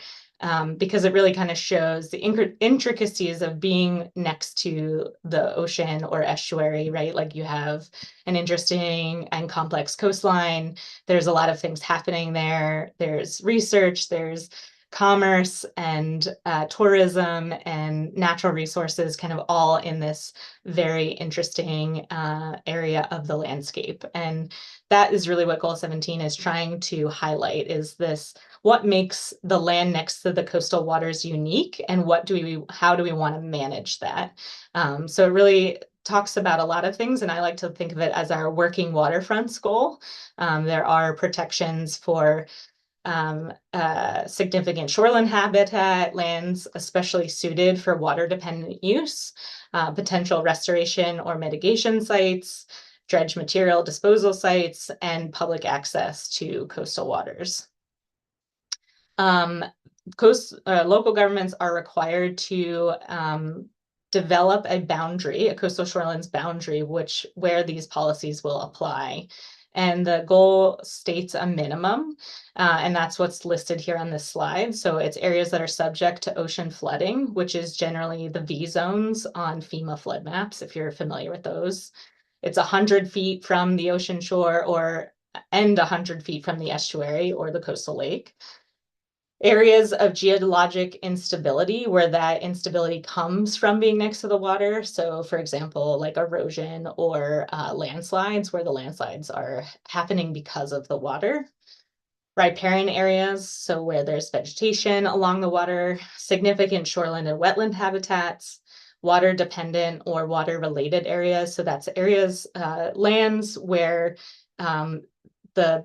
because it really kind of shows the intricacies of being next to the ocean or estuary, right? Like you have an interesting and complex coastline. There's a lot of things happening there. There's research, there's commerce and tourism and natural resources kind of all in this very interesting area of the landscape. And that is really what Goal 17 is trying to highlight, is this, what makes the land next to the coastal waters unique, and how do we want to manage that? So it really talks about a lot of things, and I like to think of it as our working waterfronts goal. There are protections for significant shoreline habitat, lands especially suited for water-dependent use, potential restoration or mitigation sites, dredge material disposal sites, and public access to coastal waters. Local governments are required to develop a boundary, a coastal shorelands boundary, where these policies will apply. And the goal states a minimum, and that's what's listed here on this slide. So it's areas that are subject to ocean flooding, which is generally the V zones on FEMA flood maps, if you're familiar with those. It's 100 feet from the ocean shore and 100 feet from the estuary or the coastal lake. Areas of geologic instability, where that instability comes from being next to the water. So for example, like erosion or landslides, where the landslides are happening because of the water. Riparian areas, so where there's vegetation along the water, significant shoreline and wetland habitats, water dependent or water related areas. So that's areas, lands where the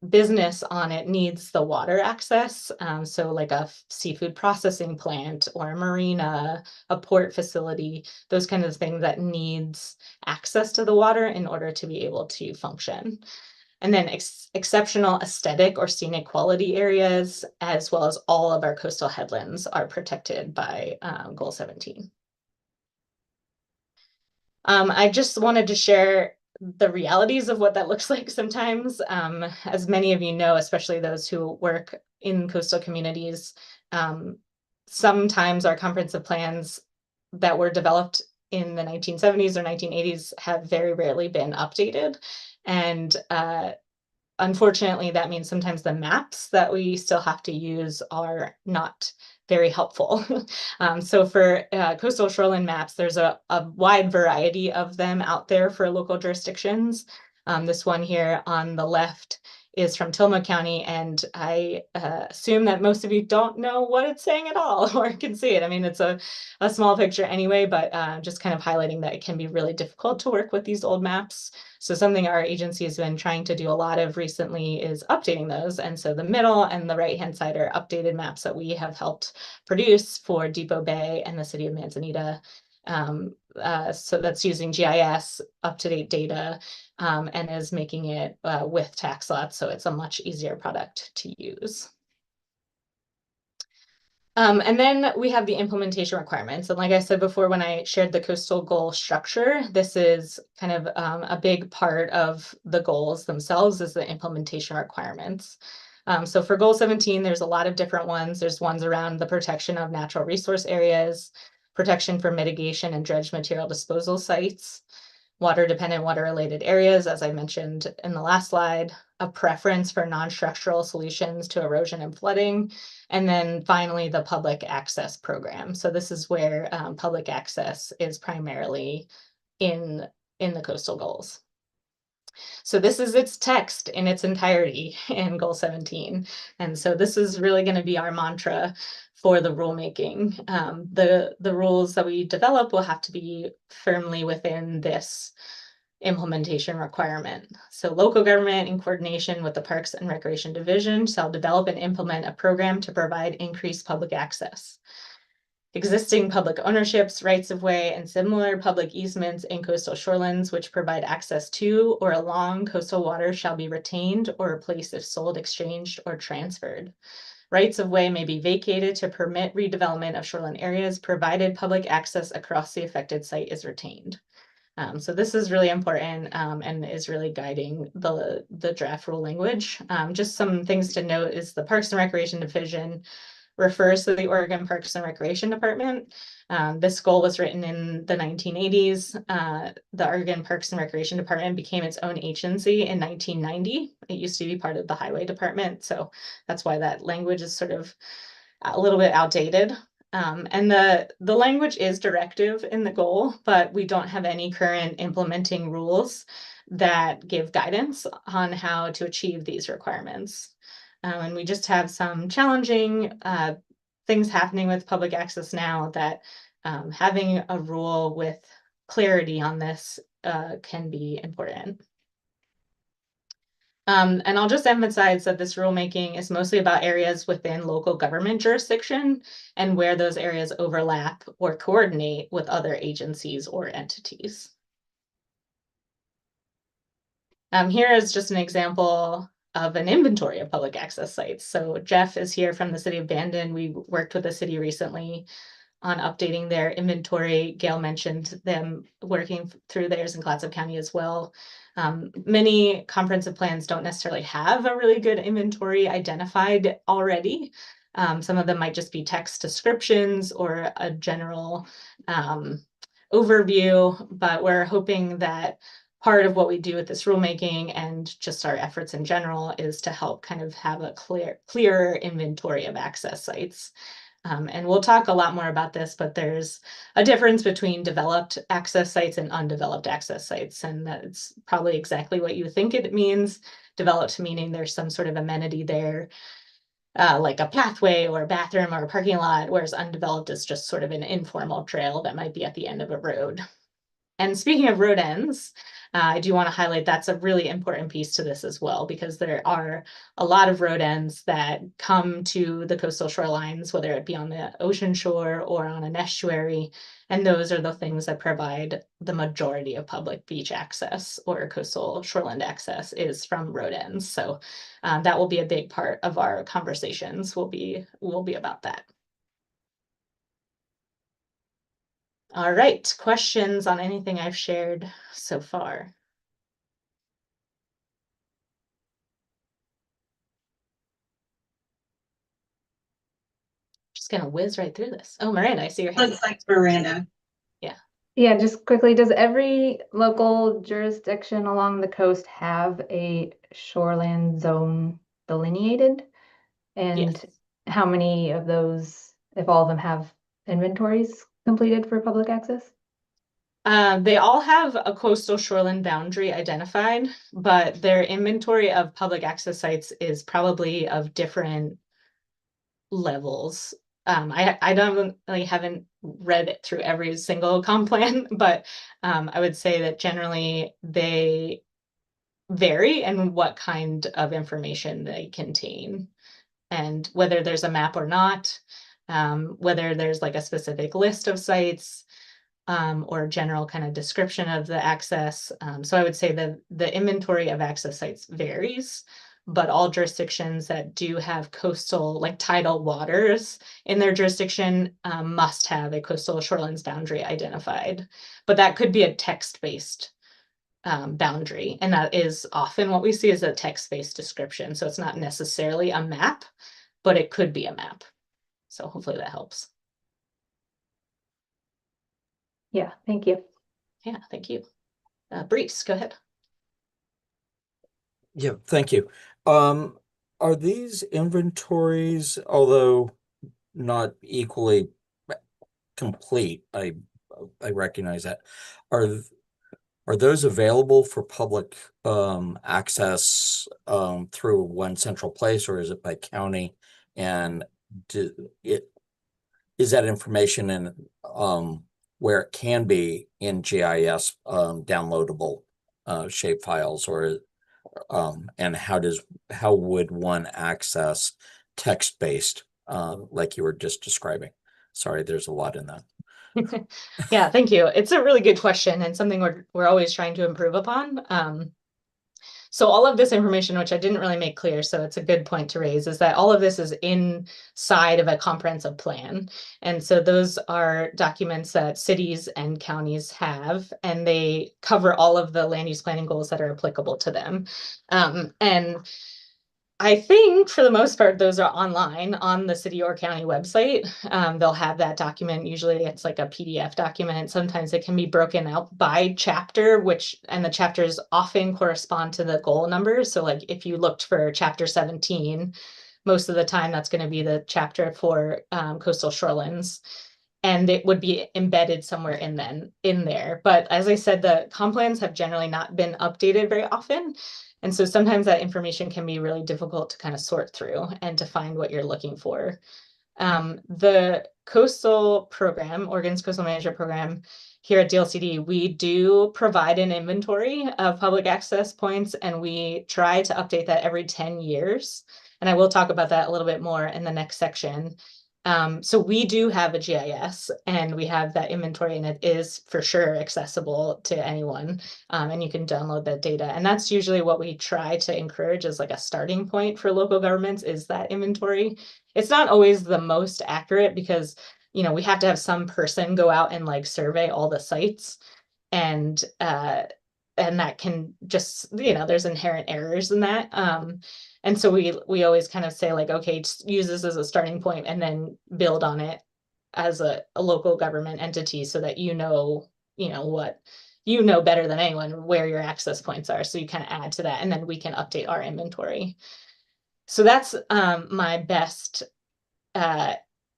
business on it needs the water access. So like a seafood processing plant or a marina, a port facility, those kinds of things that needs access to the water in order to be able to function. And then exceptional aesthetic or scenic quality areas, as well as all of our coastal headlands, are protected by Goal 17. I just wanted to share the realities of what that looks like sometimes. As many of you know, especially those who work in coastal communities, sometimes our comprehensive plans that were developed in the 1970s or 1980s have very rarely been updated. And unfortunately, that means sometimes the maps that we still have to use are not very helpful. So for coastal shoreline maps, there's a wide variety of them out there for local jurisdictions. This one here on the left is from Tillamook County, and I assume that most of you don't know what it's saying at all or can see it. I mean, it's a small picture anyway, but just kind of highlighting that it can be really difficult to work with these old maps. So something our agency has been trying to do a lot of recently is updating those. And so the middle and the right-hand side are updated maps that we have helped produce for Depot Bay and the city of Manzanita. So that's using GIS, up-to-date data, and is making it with tax lots, so it's a much easier product to use. And then we have the implementation requirements. And like I said before, when I shared the coastal goal structure, this is kind of a big part of the goals themselves is the implementation requirements. So for goal 17, there's a lot of different ones. There's ones around the protection of natural resource areas, protection for mitigation and dredge material disposal sites, water-dependent water-related areas, as I mentioned in the last slide, a preference for non-structural solutions to erosion and flooding, and then finally the public access program. So this is where public access is primarily in the coastal goals. So this is its text in its entirety in goal 17. And so this is really going to be our mantra for the rulemaking. The rules that we develop will have to be firmly within this implementation requirement. So local government in coordination with the Parks and Recreation Division shall develop and implement a program to provide increased public access. Existing public ownerships, rights-of-way, and similar public easements in coastal shorelands which provide access to or along coastal waters shall be retained or replaced if sold, exchanged, or transferred. Rights-of-way may be vacated to permit redevelopment of shoreline areas, provided public access across the affected site is retained. So this is really important and is really guiding the draft rule language. Just some things to note is the Parks and Recreation Division refers to the Oregon Parks and Recreation Department. This goal was written in the 1980s. The Oregon Parks and Recreation Department became its own agency in 1990. It used to be part of the Highway Department, so that's why that language is sort of a little bit outdated. And the language is directive in the goal, but we don't have any current implementing rules that give guidance on how to achieve these requirements. And we just have some challenging things happening with public access now that having a rule with clarity on this can be important. And I'll just emphasize that this rulemaking is mostly about areas within local government jurisdiction and where those areas overlap or coordinate with other agencies or entities. Here is just an example of an inventory of public access sites. So Jeff is here from the city of Bandon. We worked with the city recently on updating their inventory. Gail mentioned them working through theirs in Clatsop County as well. Many comprehensive plans don't necessarily have a really good inventory identified already. Some of them might just be text descriptions or a general overview, but we're hoping that part of what we do with this rulemaking and just our efforts in general is to help kind of have a clearer inventory of access sites. And we'll talk a lot more about this, but there's a difference between developed access sites and undeveloped access sites. And that's probably exactly what you think it means. Developed meaning there's some sort of amenity there, like a pathway or a bathroom or a parking lot, whereas undeveloped is just sort of an informal trail that might be at the end of a road. And speaking of road ends, I do want to highlight that's a really important piece to this as well, because there are a lot of road ends that come to the coastal shorelines, whether it be on the ocean shore or on an estuary. And those are the things that provide the majority of public beach access or coastal shoreland access is from road ends. So that will be a big part of our conversations will be about that. All right, questions on anything I've shared so far? Just gonna whiz right through this. Oh, Miranda, I see your hand. Looks like Miranda. Yeah. Yeah, just quickly, does every local jurisdiction along the coast have a shoreland zone delineated? And Yes. how many of those, if all of them have inventories completed for public access? They all have a coastal shoreline boundary identified, but their inventory of public access sites is probably of different levels. I don't really haven't read it through every single comp plan, but I would say that generally they vary in what kind of information they contain and whether there's a map or not, whether there's like a specific list of sites, or general kind of description of the access. So I would say the inventory of access sites varies, but all jurisdictions that do have coastal, like tidal waters in their jurisdiction, must have a coastal shorelines boundary identified. But that could be a text-based boundary, and that is often what we see as a text-based description. So it's not necessarily a map, but it could be a map. So hopefully that helps. Yeah, thank you. Yeah, thank you. Brees, go ahead. Yeah, thank you. Are these inventories, although not equally complete, I recognize that, are those available for public access through one central place, or is it by county? And is that information in where it can be in GIS downloadable shape files, or and how would one access text-based like you were just describing? Sorry, there's a lot in that. Yeah, thank you. It's a really good question and something we're always trying to improve upon. So all of this information, which I didn't really make clear, so it's a good point to raise, is that all of this is inside of a comprehensive plan. And so those are documents that cities and counties have, and they cover all of the land use planning goals that are applicable to them. And I think for the most part, those are online on the city or county website. They'll have that document. Usually it's like a PDF document. Sometimes it can be broken out by chapter, and the chapters often correspond to the goal numbers. So like if you looked for chapter 17, most of the time that's going to be the chapter for coastal shorelands. And it would be embedded somewhere in there. But as I said, the comp plans have generally not been updated very often. And so sometimes that information can be really difficult to kind of sort through and to find what you're looking for. The coastal program, Oregon's Coastal Management Program, here at DLCD, we do provide an inventory of public access points, and we try to update that every 10 years. And I will talk about that a little bit more in the next section. So we do have a GIS, and we have that inventory, and it is for sure accessible to anyone, and you can download that data. And that's usually what we try to encourage as like a starting point for local governments, is that inventory. It's not always the most accurate because, we have to have some person go out and like survey all the sites, and that can just, there's inherent errors in that. And so we always kind of say like, okay, just use this as a starting point and then build on it as a local government entity so that what better than anyone where your access points are. So you kind of add to that, and then we can update our inventory. So that's my best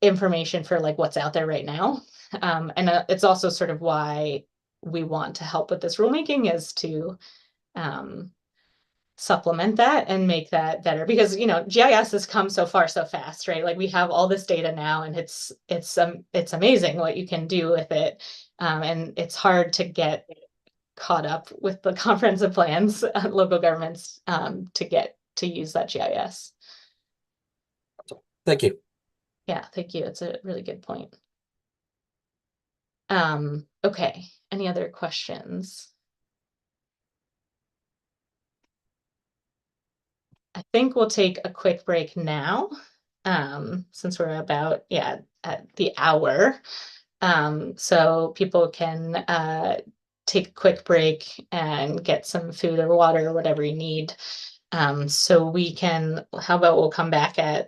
information for like what's out there right now. And it's also sort of why we want to help with this rulemaking, is to supplement that and make that better, because GIS has come so far so fast, right? Like we have all this data now, and it's amazing what you can do with it, and it's hard to get caught up with the comprehensive plans local governments to get to use that GIS. Thank you. Yeah, thank you. It's a really good point. Okay, any other questions? I think we'll take a quick break now, since we're about, at the hour. So people can take a quick break and get some food or water or whatever you need. So how about we'll come back at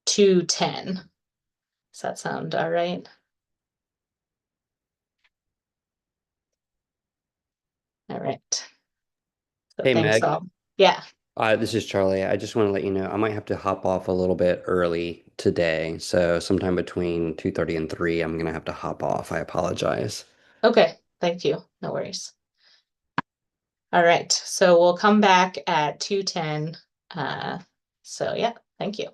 2:10. Does that sound all right? All right. So Hey, thanks Meg. all. Yeah. This is Charlie. I just want to let you know I might have to hop off a little bit early today. So sometime between 2:30 and 3, I'm going to have to hop off. I apologize. Okay, thank you. No worries. All right, so we'll come back at 2:10. So yeah, thank you.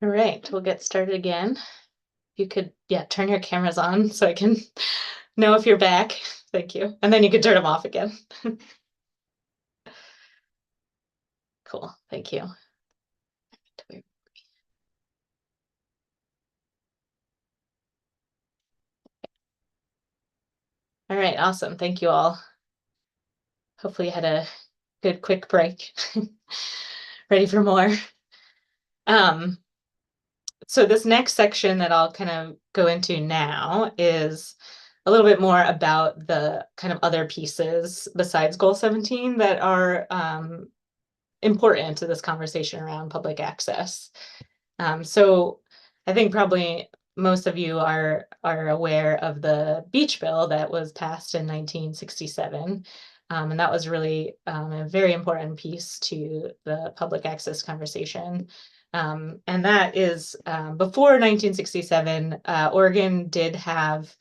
All right, we'll get started again. You could, yeah, turn your cameras on so I can know if you're back. Thank you. And then you could turn them off again. Cool, thank you. All right, awesome. Thank you all. Hopefully you had a good quick break. Ready for more. So this next section that I'll kind of go into now is a little bit more about the kind of other pieces besides Goal 17 that are important to this conversation around public access. So I think probably most of you are aware of the beach bill that was passed in 1967. And that was really a very important piece to the public access conversation. And that is before 1967, Oregon did have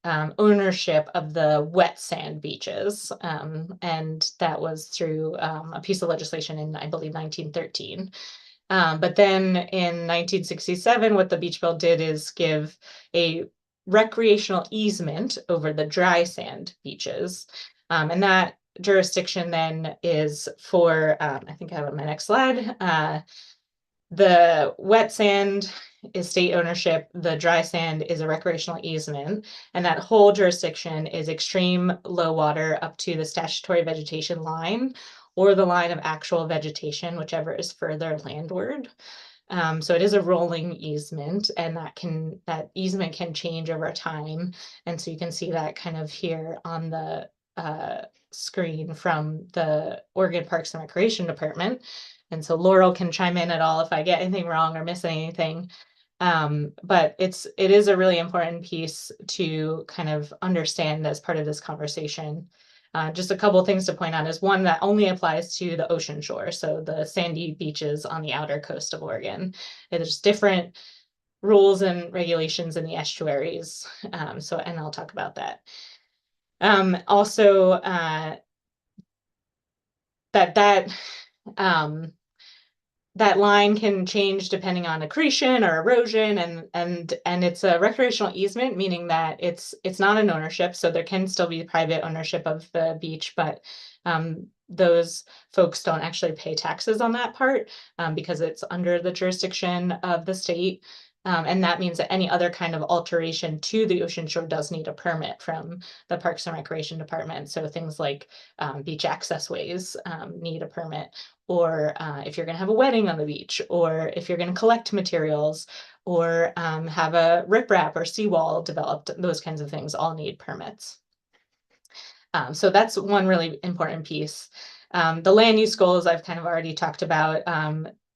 ownership of the wet sand beaches. And that was through a piece of legislation in, I believe, 1913. But then in 1967, what the beach bill did is give a recreational easement over the dry sand beaches. And that jurisdiction then is for, I think I have on my next slide, the wet sand is state ownership, the dry sand is a recreational easement, and that whole jurisdiction is extreme low water up to the statutory vegetation line or the line of actual vegetation, whichever is further landward. So it is a rolling easement, and that easement can change over time. And so you can see that kind of here on the screen from the Oregon Parks and Recreation Department. And so Laurel can chime in at all if I get anything wrong or miss anything. But it is a really important piece to kind of understand as part of this conversation. Just a couple things to point out is one that only applies to the ocean shore, so the sandy beaches on the outer coast of Oregon. There's different rules and regulations in the estuaries, and I'll talk about that. Also, that line can change depending on accretion or erosion, and it's a recreational easement, meaning that it's not an ownership, so there can still be private ownership of the beach, but those folks don't actually pay taxes on that part because it's under the jurisdiction of the state. And that means that any other kind of alteration to the ocean shore does need a permit from the Parks and Recreation Department. So things like beach access ways need a permit, or if you're going to have a wedding on the beach, or if you're going to collect materials, or have a riprap or seawall developed, those kinds of things all need permits. So that's one really important piece. The land use goals I've kind of already talked about.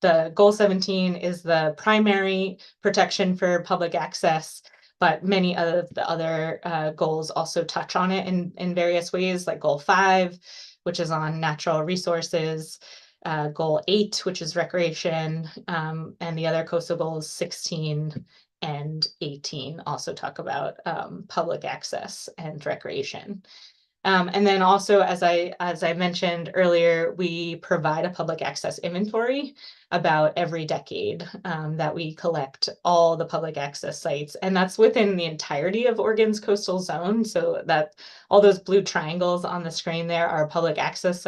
The Goal 17 is the primary protection for public access, but many of the other goals also touch on it in various ways, like Goal 5, which is on natural resources, Goal 8, which is recreation, and the other coastal goals 16 and 18 also talk about public access and recreation. And then also, as I mentioned earlier, we provide a public access inventory about every decade that we collect all the public access sites, and that's within the entirety of Oregon's coastal zone. So that all those blue triangles on the screen there are public access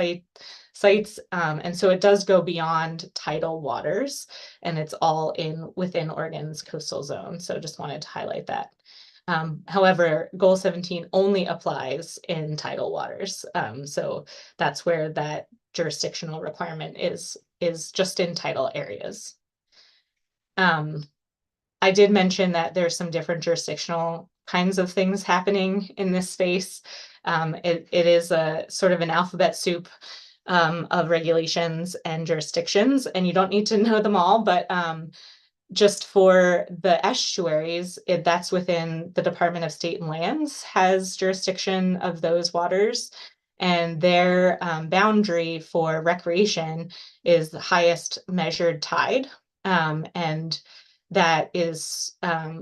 sites, and so it does go beyond tidal waters, and it's all within Oregon's coastal zone. So just wanted to highlight that. However, Goal 17 only applies in tidal waters. So that's where that jurisdictional requirement is just in tidal areas. I did mention that there's some different jurisdictional kinds of things happening in this space. It is a sort of an alphabet soup of regulations and jurisdictions, and you don't need to know them all, but just for the estuaries, that's within the Department of State and Lands has jurisdiction of those waters, and their boundary for recreation is the highest measured tide, and that is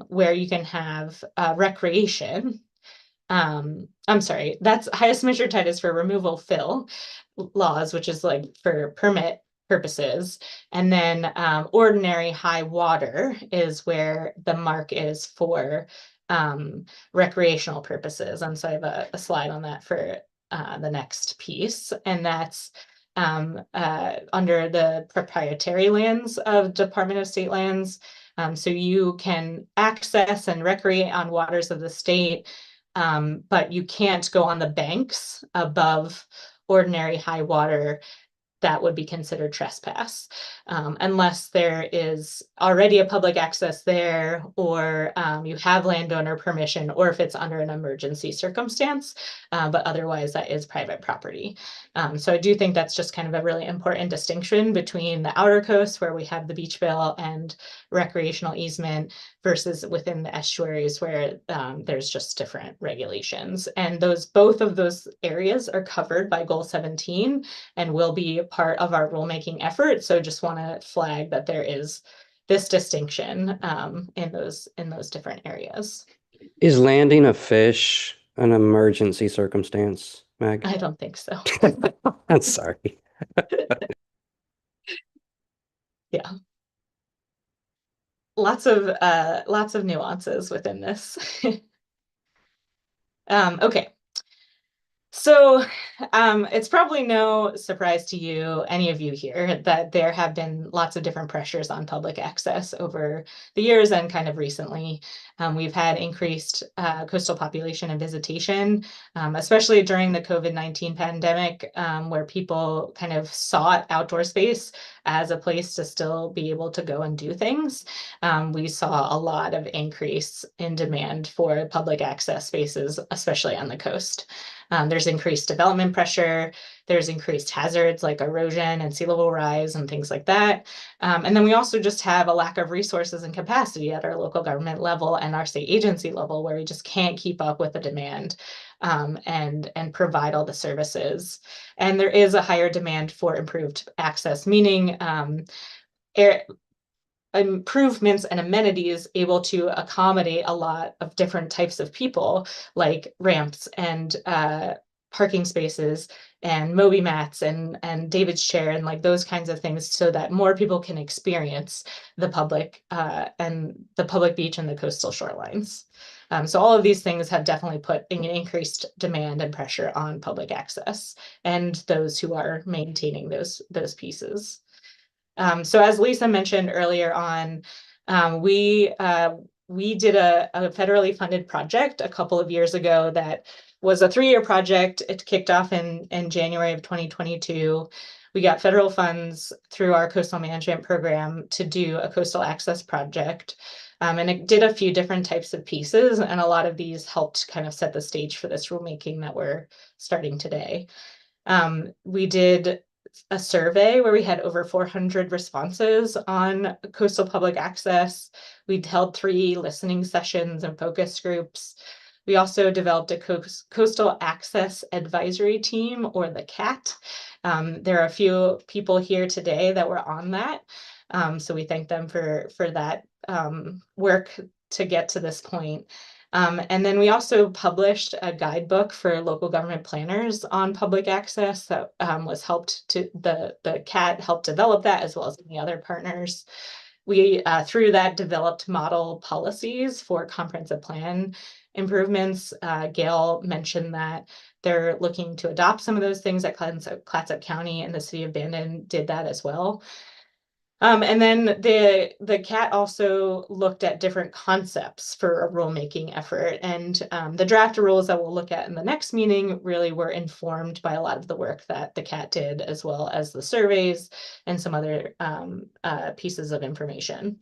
where you can have recreation. I'm sorry, that's highest measured tide is for removal fill laws, which is like for permit purposes. And then ordinary high water is where the mark is for recreational purposes. And so I have a slide on that for the next piece. And that's under the proprietary lands of Department of State Lands. So you can access and recreate on waters of the state, but you can't go on the banks above ordinary high water. That would be considered trespass, unless there is already a public access there, or you have landowner permission, or if it's under an emergency circumstance, but otherwise that is private property. So I do think that's just kind of a really important distinction between the outer coast, where we have the beach bill and recreational easement, versus within the estuaries, where there's just different regulations. And both of those areas are covered by Goal 17 and will be part of our rulemaking effort. So just want to flag that there is this distinction in those different areas. Is landing a fish an emergency circumstance, Meg? I don't think so. I'm sorry. Yeah. Lots of nuances within this. Okay. So it's probably no surprise to you, any of you here, that there have been lots of different pressures on public access over the years and kind of recently. We've had increased coastal population and visitation, especially during the COVID-19 pandemic, where people kind of sought outdoor space as a place to still be able to go and do things. We saw a lot of increase in demand for public access spaces, especially on the coast. There's increased development pressure, there's increased hazards like erosion and sea level rise and things like that. And then we also just have a lack of resources and capacity at our local government level and our state agency level, where we just can't keep up with the demand and provide all the services. And there is a higher demand for improved access, meaning improvements and amenities able to accommodate a lot of different types of people, like ramps and parking spaces and Moby mats and David's chair and like those kinds of things, so that more people can experience the public beach and the coastal shorelines. So all of these things have definitely put an increased demand and pressure on public access and those who are maintaining those pieces. So as Lisa mentioned earlier on, we did a federally funded project a couple of years ago that was a 3-year project. It kicked off in January of 2022. We got federal funds through our coastal management program to do a coastal access project. And it did a few different types of pieces, and a lot of these helped kind of set the stage for this rulemaking that we're starting today. We did a survey where we had over 400 responses on coastal public access. We held 3 listening sessions and focus groups. We also developed a coastal access advisory team, or the CAT. There are a few people here today that were on that. So we thank them for that work to get to this point. And then we also published a guidebook for local government planners on public access that was helped to the CAT helped develop that, as well as many other partners. We, through that, developed model policies for comprehensive plan improvements. Gail mentioned that they're looking to adopt some of those things at Clatsop County, and the city of Bandon did that as well. And then the CAT also looked at different concepts for a rulemaking effort, and the draft rules that we'll look at in the next meeting really were informed by a lot of the work that the CAT did, as well as the surveys and some other pieces of information.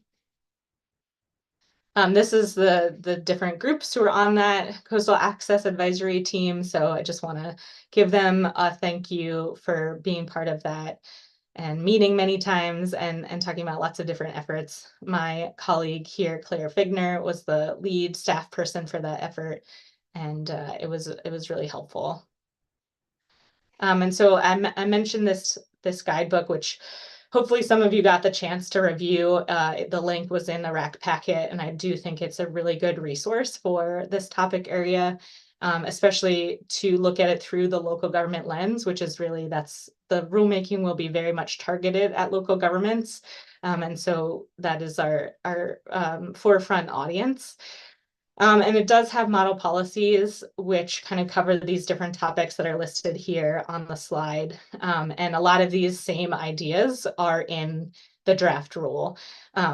This is the different groups who are on that coastal access advisory team, so I just want to give them a thank you for being part of that and meeting many times and talking about lots of different efforts. My colleague here, Claire Figner, was the lead staff person for that effort, and it was really helpful. And so I mentioned this guidebook, which hopefully some of you got the chance to review. The link was in the RAC packet, and I do think it's a really good resource for this topic area. especially to look at it through the local government lens, which is really, that's the rulemaking will be very much targeted at local governments. And so that is our forefront audience. And it does have model policies, which kind of cover these different topics that are listed here on the slide. And a lot of these same ideas are in the draft rule.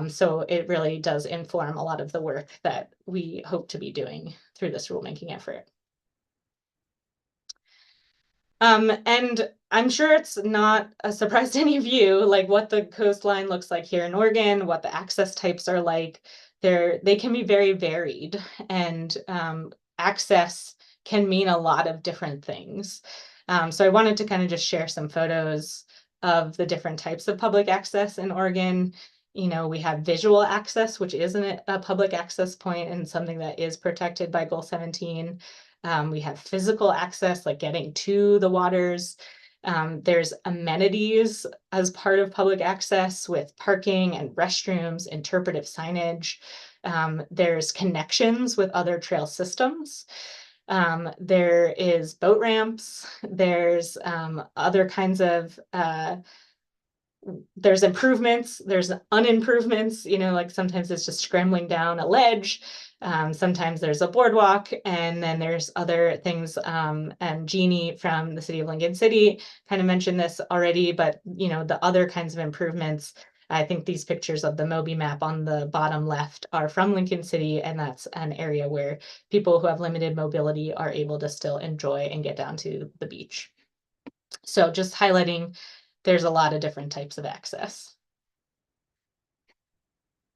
So it really does inform a lot of the work that we hope to be doing through this rulemaking effort. And I'm sure it's not a surprise to any of you, like what the coastline looks like here in Oregon, what the access types are like. They can be very varied, and access can mean a lot of different things. So I wanted to kind of just share some photos of the different types of public access in Oregon. You know, we have visual access, which isn't a public access point and something that is protected by Goal 17. We have physical access, like getting to the waters. There's amenities as part of public access with parking and restrooms, interpretive signage. There's connections with other trail systems. There is boat ramps. There's other kinds of there's improvements, there's unimprovements, you know, like sometimes it's just scrambling down a ledge. Sometimes there's a boardwalk, and then there's other things. And Jeannie from the city of Lincoln City kind of mentioned this already, but you know, the other kinds of improvements, I think these pictures of the Moby map on the bottom left are from Lincoln City, and that's an area where people who have limited mobility are able to still enjoy and get down to the beach. So just highlighting, there's a lot of different types of access.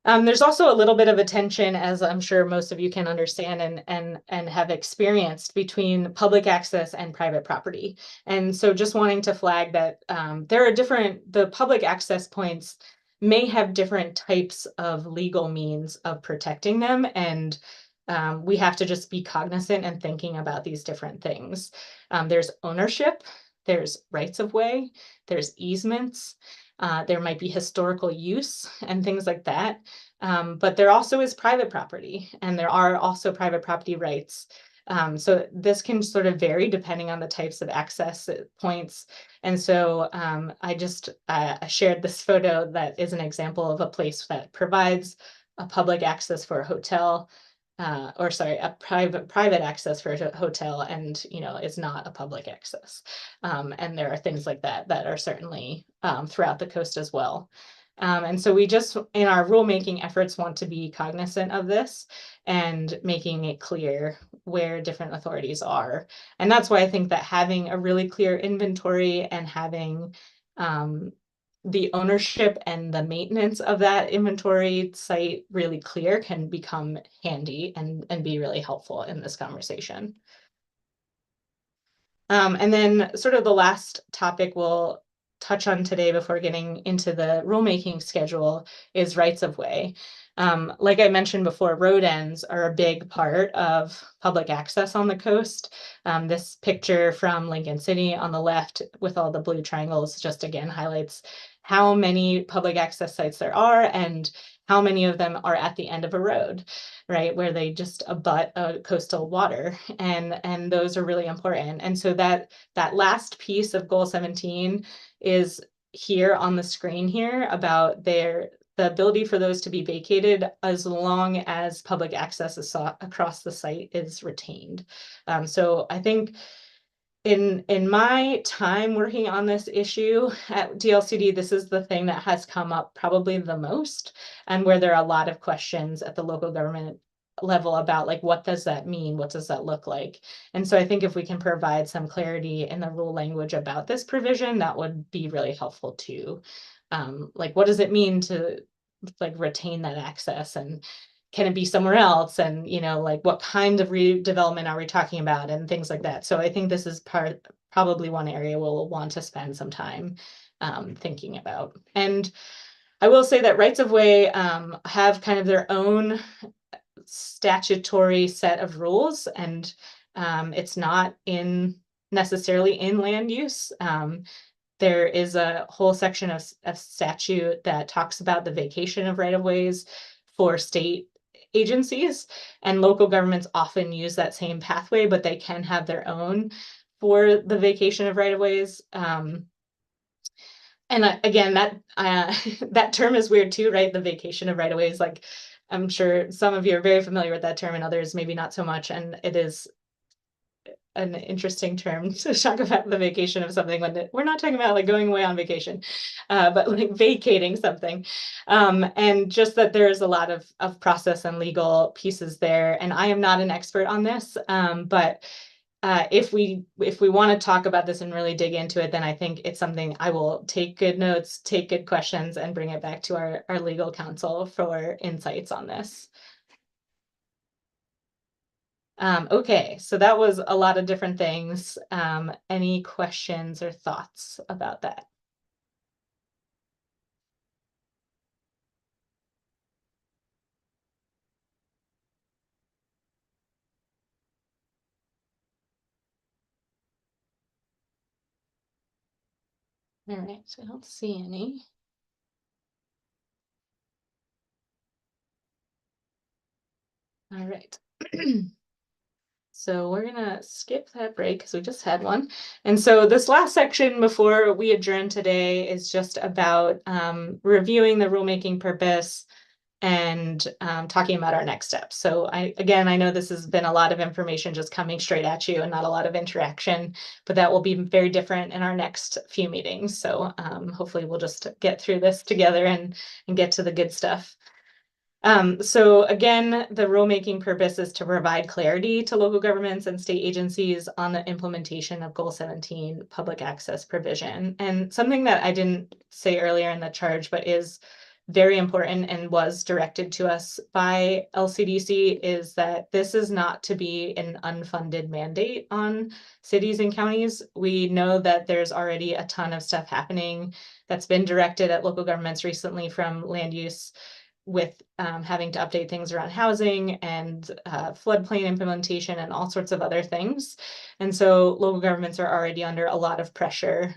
There's also a little bit of a tension, as I'm sure most of you can understand and have experienced, between public access and private property. And so just wanting to flag that there are the public access points may have different types of legal means of protecting them. And we have to just be cognizant and thinking about these different things. There's ownership, there's rights of way, there's easements, there might be historical use and things like that. But there also is private property, and there are also private property rights. So this can sort of vary depending on the types of access points. And so I just shared this photo that is an example of a place that provides a public access for a hotel, or sorry, a private access for a hotel, and you know, it's not a public access. And there are things like that that are certainly throughout the coast as well. And so we just, in our rulemaking efforts, want to be cognizant of this and making it clear where different authorities are. And that's why I think that having a really clear inventory and having the ownership and the maintenance of that inventory site really clear can become handy and be really helpful in this conversation. And then sort of the last topic we'll touch on today before getting into the rulemaking schedule is rights of way. Like I mentioned before, road ends are a big part of public access on the coast. This picture from Lincoln City on the left with all the blue triangles just again highlights how many public access sites there are and how many of them are at the end of a road, right, where they just abut a coastal water, and those are really important. And so that last piece of Goal 17 is here on the screen here about the ability for those to be vacated as long as public access across the site is retained. So I think in my time working on this issue at DLCD, this is the thing that has come up probably the most, and where there are a lot of questions at the local government level about like, what does that mean? What does that look like? And so I think if we can provide some clarity in the rule language about this provision, that would be really helpful too. Like, what does it mean to like retain that access, and can it be somewhere else? And, you know, like what kind of redevelopment are we talking about and things like that. So I think this is probably one area we'll want to spend some time thinking about. And I will say that rights of way have kind of their own statutory set of rules, and it's not necessarily in land use. There is a whole section of statute that talks about the vacation of right-of-ways for state agencies, and local governments often use that same pathway, but they can have their own for the vacation of right-of-ways. And again, that that term is weird too, right? The vacation of right-of-ways. Like, I'm sure some of you are very familiar with that term, and others maybe not so much. And it is an interesting term to talk about the vacation of something when we're not talking about like going away on vacation, but like vacating something. And just that there's a lot of process and legal pieces there. And I am not an expert on this, but if we want to talk about this and really dig into it, then I think it's something I will take good notes, take good questions, and bring it back to our legal counsel for insights on this. Okay, so that was a lot of different things. Any questions or thoughts about that? All right, so I don't see any. All right. So we're gonna skip that break because we just had one. And so this last section before we adjourn today is just about reviewing the rulemaking purpose and talking about our next steps. So I know this has been a lot of information just coming straight at you and not a lot of interaction, but that will be very different in our next few meetings. So hopefully we'll just get through this together and get to the good stuff. So again, the rulemaking purpose is to provide clarity to local governments and state agencies on the implementation of Goal 17 public access provision. And something that I didn't say earlier in the charge, but is very important and was directed to us by LCDC, is that this is not to be an unfunded mandate on cities and counties. We know that there's already a ton of stuff happening that's been directed at local governments recently, from land use with having to update things around housing and floodplain implementation and all sorts of other things. And so local governments are already under a lot of pressure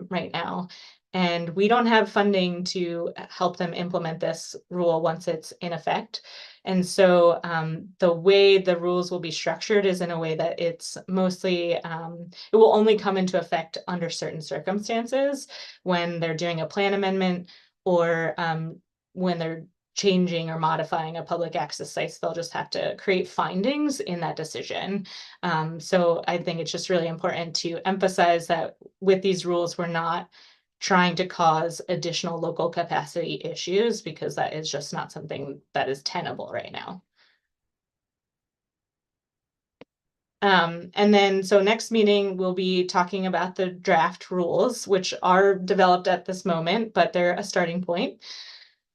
right now. And we don't have funding to help them implement this rule once it's in effect. And so the way the rules will be structured is in a way that it's mostly, it will only come into effect under certain circumstances, when they're doing a plan amendment or when they're changing or modifying a public access site. They'll just have to create findings in that decision. So I think it's just really important to emphasize that with these rules, we're not trying to cause additional local capacity issues, because that is just not something that is tenable right now. And then, so next meeting, we'll be talking about the draft rules, which are developed at this moment, but they're a starting point.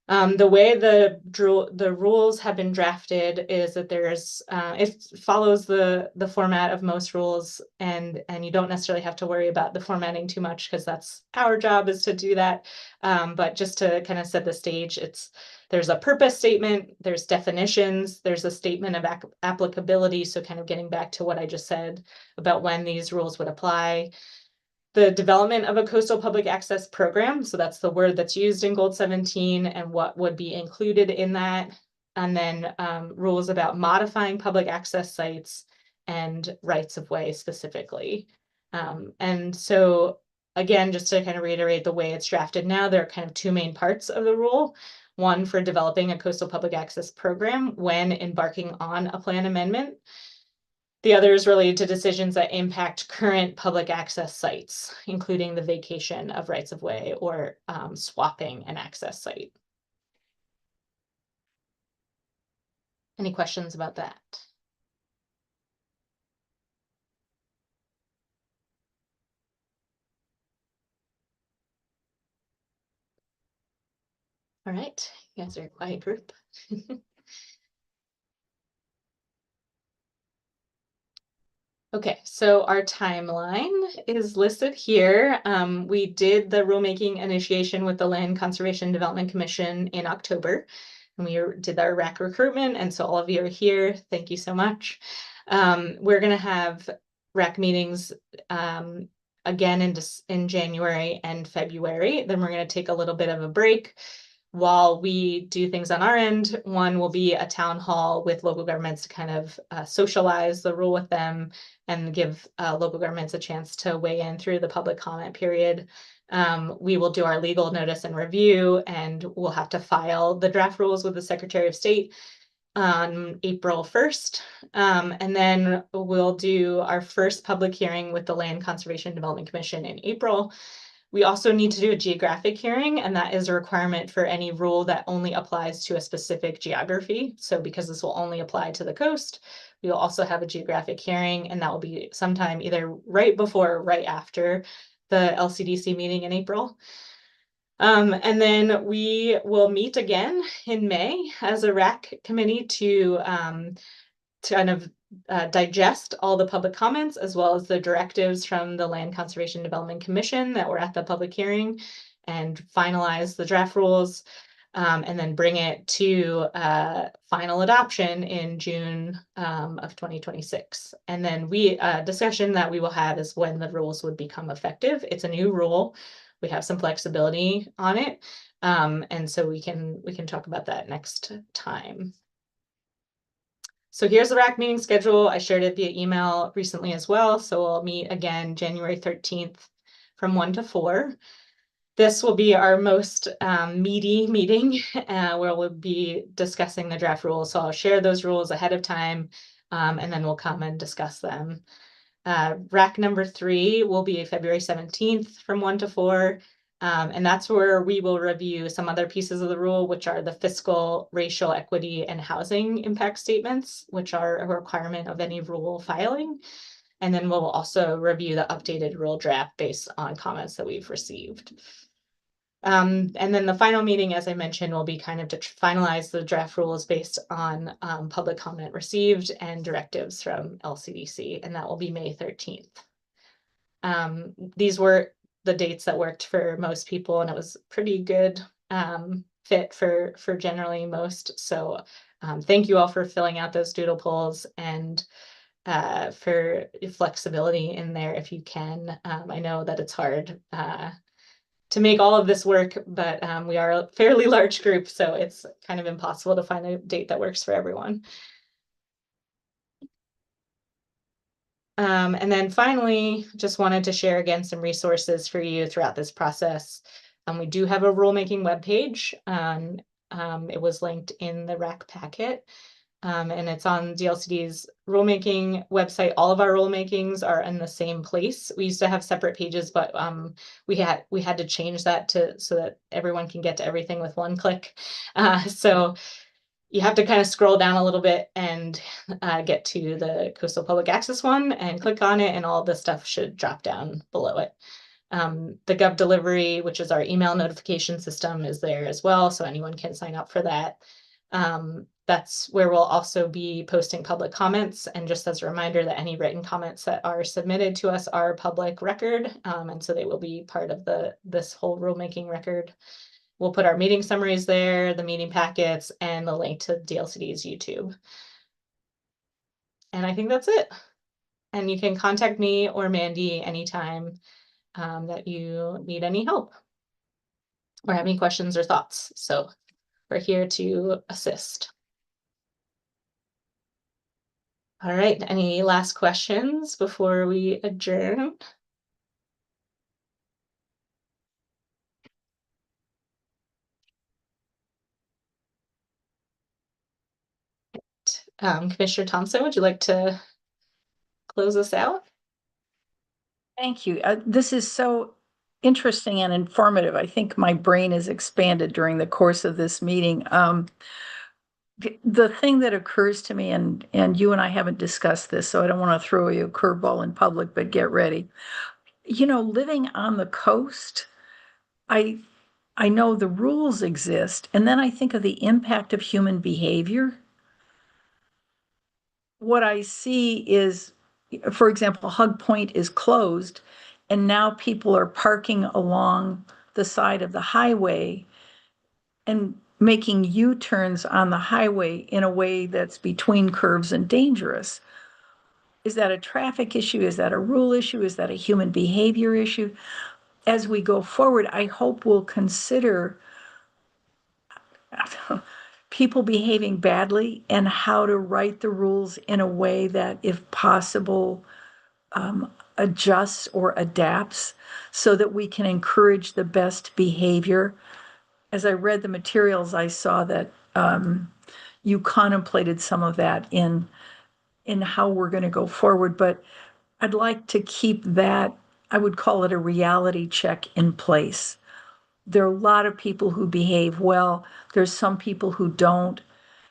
The way the rules have been drafted is that there's it follows the format of most rules, and you don't necessarily have to worry about the formatting too much, because that's our job, is to do that. But just to kind of set the stage, there's a purpose statement, there's definitions, there's a statement of applicability. So kind of getting back to what I just said about when these rules would apply. The development of a coastal public access program. So that's the word that's used in Goal 17 and what would be included in that. And then rules about modifying public access sites and rights of way specifically. And so again, just to kind of reiterate the way it's drafted now, there are kind of two main parts of the rule. One for developing a coastal public access program when embarking on a plan amendment. The other is related to decisions that impact current public access sites, including the vacation of rights of way or swapping an access site. Any questions about that? All right, you guys are a quiet group. Okay, so our timeline is listed here. We did the rulemaking initiation with the Land Conservation Development Commission in October, and we did our RAC recruitment, and so all of you are here. Thank you so much. We're going to have RAC meetings again in January and February. Then we're going to take a little bit of a break. while we do things on our end, one will be a town hall with local governments to kind of socialize the rule with them and give local governments a chance to weigh in through the public comment period. We will do our legal notice and review, and we'll have to file the draft rules with the Secretary of State on April 1st. And then we'll do our first public hearing with the Land Conservation Development Commission in April. We also need to do a geographic hearing, and that is a requirement for any rule that only applies to a specific geography. So because this will only apply to the coast, we will also have a geographic hearing, and that will be sometime either right before or right after the LCDC meeting in April. And then we will meet again in May as a RAC committee to kind of digest all the public comments as well as the directives from the Land Conservation Development Commission that were at the public hearing and finalize the draft rules, and then bring it to final adoption in June of 2026. And then discussion that we will have is when the rules would become effective. It's a new rule. We have some flexibility on it. And so we can talk about that next time. So here's the RAC meeting schedule. I shared it via email recently as well. So we'll meet again January 13th from 1 to 4. This will be our most meaty meeting where we'll be discussing the draft rules. So I'll share those rules ahead of time, and then we'll come and discuss them. RAC number 3 will be February 17th from 1 to 4. And that's where we will review some other pieces of the rule, which are the fiscal, racial equity, and housing impact statements, which are a requirement of any rule filing. And then we'll also review the updated rule draft based on comments that we've received. And then the final meeting, as I mentioned, will be kind of to finalize the draft rules based on public comment received and directives from LCDC, and that will be May 13th. These were the dates that worked for most people, and it was pretty good fit for generally most. So thank you all for filling out those doodle polls and for flexibility in there if you can. I know that it's hard to make all of this work, but we are a fairly large group, so it's kind of impossible to find a date that works for everyone. And then finally, just wanted to share again some resources for you throughout this process. We do have a rulemaking webpage. It was linked in the RAC packet. And it's on DLCD's rulemaking website. All of our rulemakings are in the same place. We used to have separate pages, but we had to change that so that everyone can get to everything with one click. So you have to kind of scroll down a little bit and get to the Coastal Public Access one and click on it, and all the stuff should drop down below it. The Gov Delivery, which is our email notification system, is there as well, so anyone can sign up for that. That's where we'll also be posting public comments. And just as a reminder that any written comments that are submitted to us are public record. And so they will be part of this whole rulemaking record. We'll put our meeting summaries there, the meeting packets, and the link to DLCD's YouTube. And I think that's it. And you can contact me or Mandy anytime that you need any help or have any questions or thoughts. So we're here to assist. All right, any last questions before we adjourn? Commissioner Thompson, would you like to close us out? Thank you. This is so interesting and informative. I think my brain is expanded during the course of this meeting. The thing that occurs to me, and you and I haven't discussed this, so I don't want to throw you a curveball in public, but get ready. You know, living on the coast, I know the rules exist, and then I think of the impact of human behavior. What I see is, for example, Hug Point is closed, and now people are parking along the side of the highway and making U-turns on the highway in a way that's between curves and dangerous. Is that a traffic issue? Is that a rule issue? Is that a human behavior issue? As we go forward, I hope we'll consider people behaving badly and how to write the rules in a way that, if possible, adjusts or adapts so that we can encourage the best behavior. As I read the materials, I saw that you contemplated some of that in how we're going to go forward, but I'd like to keep that, I would call it a reality check, in place. There are a lot of people who behave well. There's some people who don't.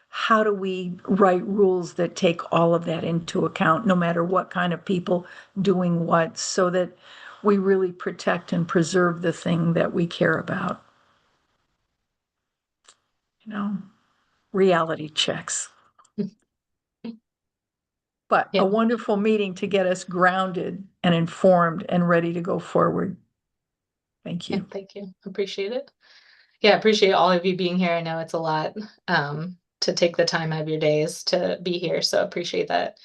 How do we write rules that take all of that into account, no matter what kind of people doing what, so that we really protect and preserve the thing that we care about? You know, reality checks. But Yeah. a wonderful meeting to get us grounded and informed and ready to go forward. Thank Yeah, you. thank you. Appreciate it. Yeah, appreciate all of you being here. I know it's a lot to take the time out of your days to be here, so appreciate that.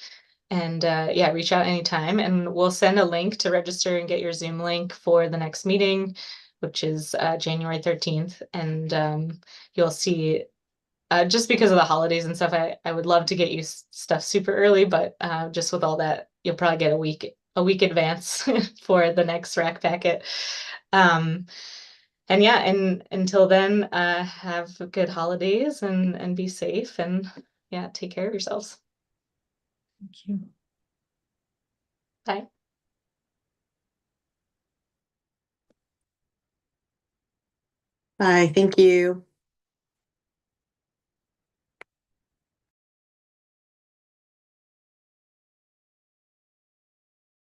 And yeah, reach out anytime, and we'll send a link to register and get your Zoom link for the next meeting, which is January 13th. And you'll see, just because of the holidays and stuff, I would love to get you stuff super early, but just with all that, you'll probably get a week advance for the next rack packet. And yeah, and until then, have good holidays and be safe, and yeah, take care of yourselves. Thank you. Bye. Bye, thank you.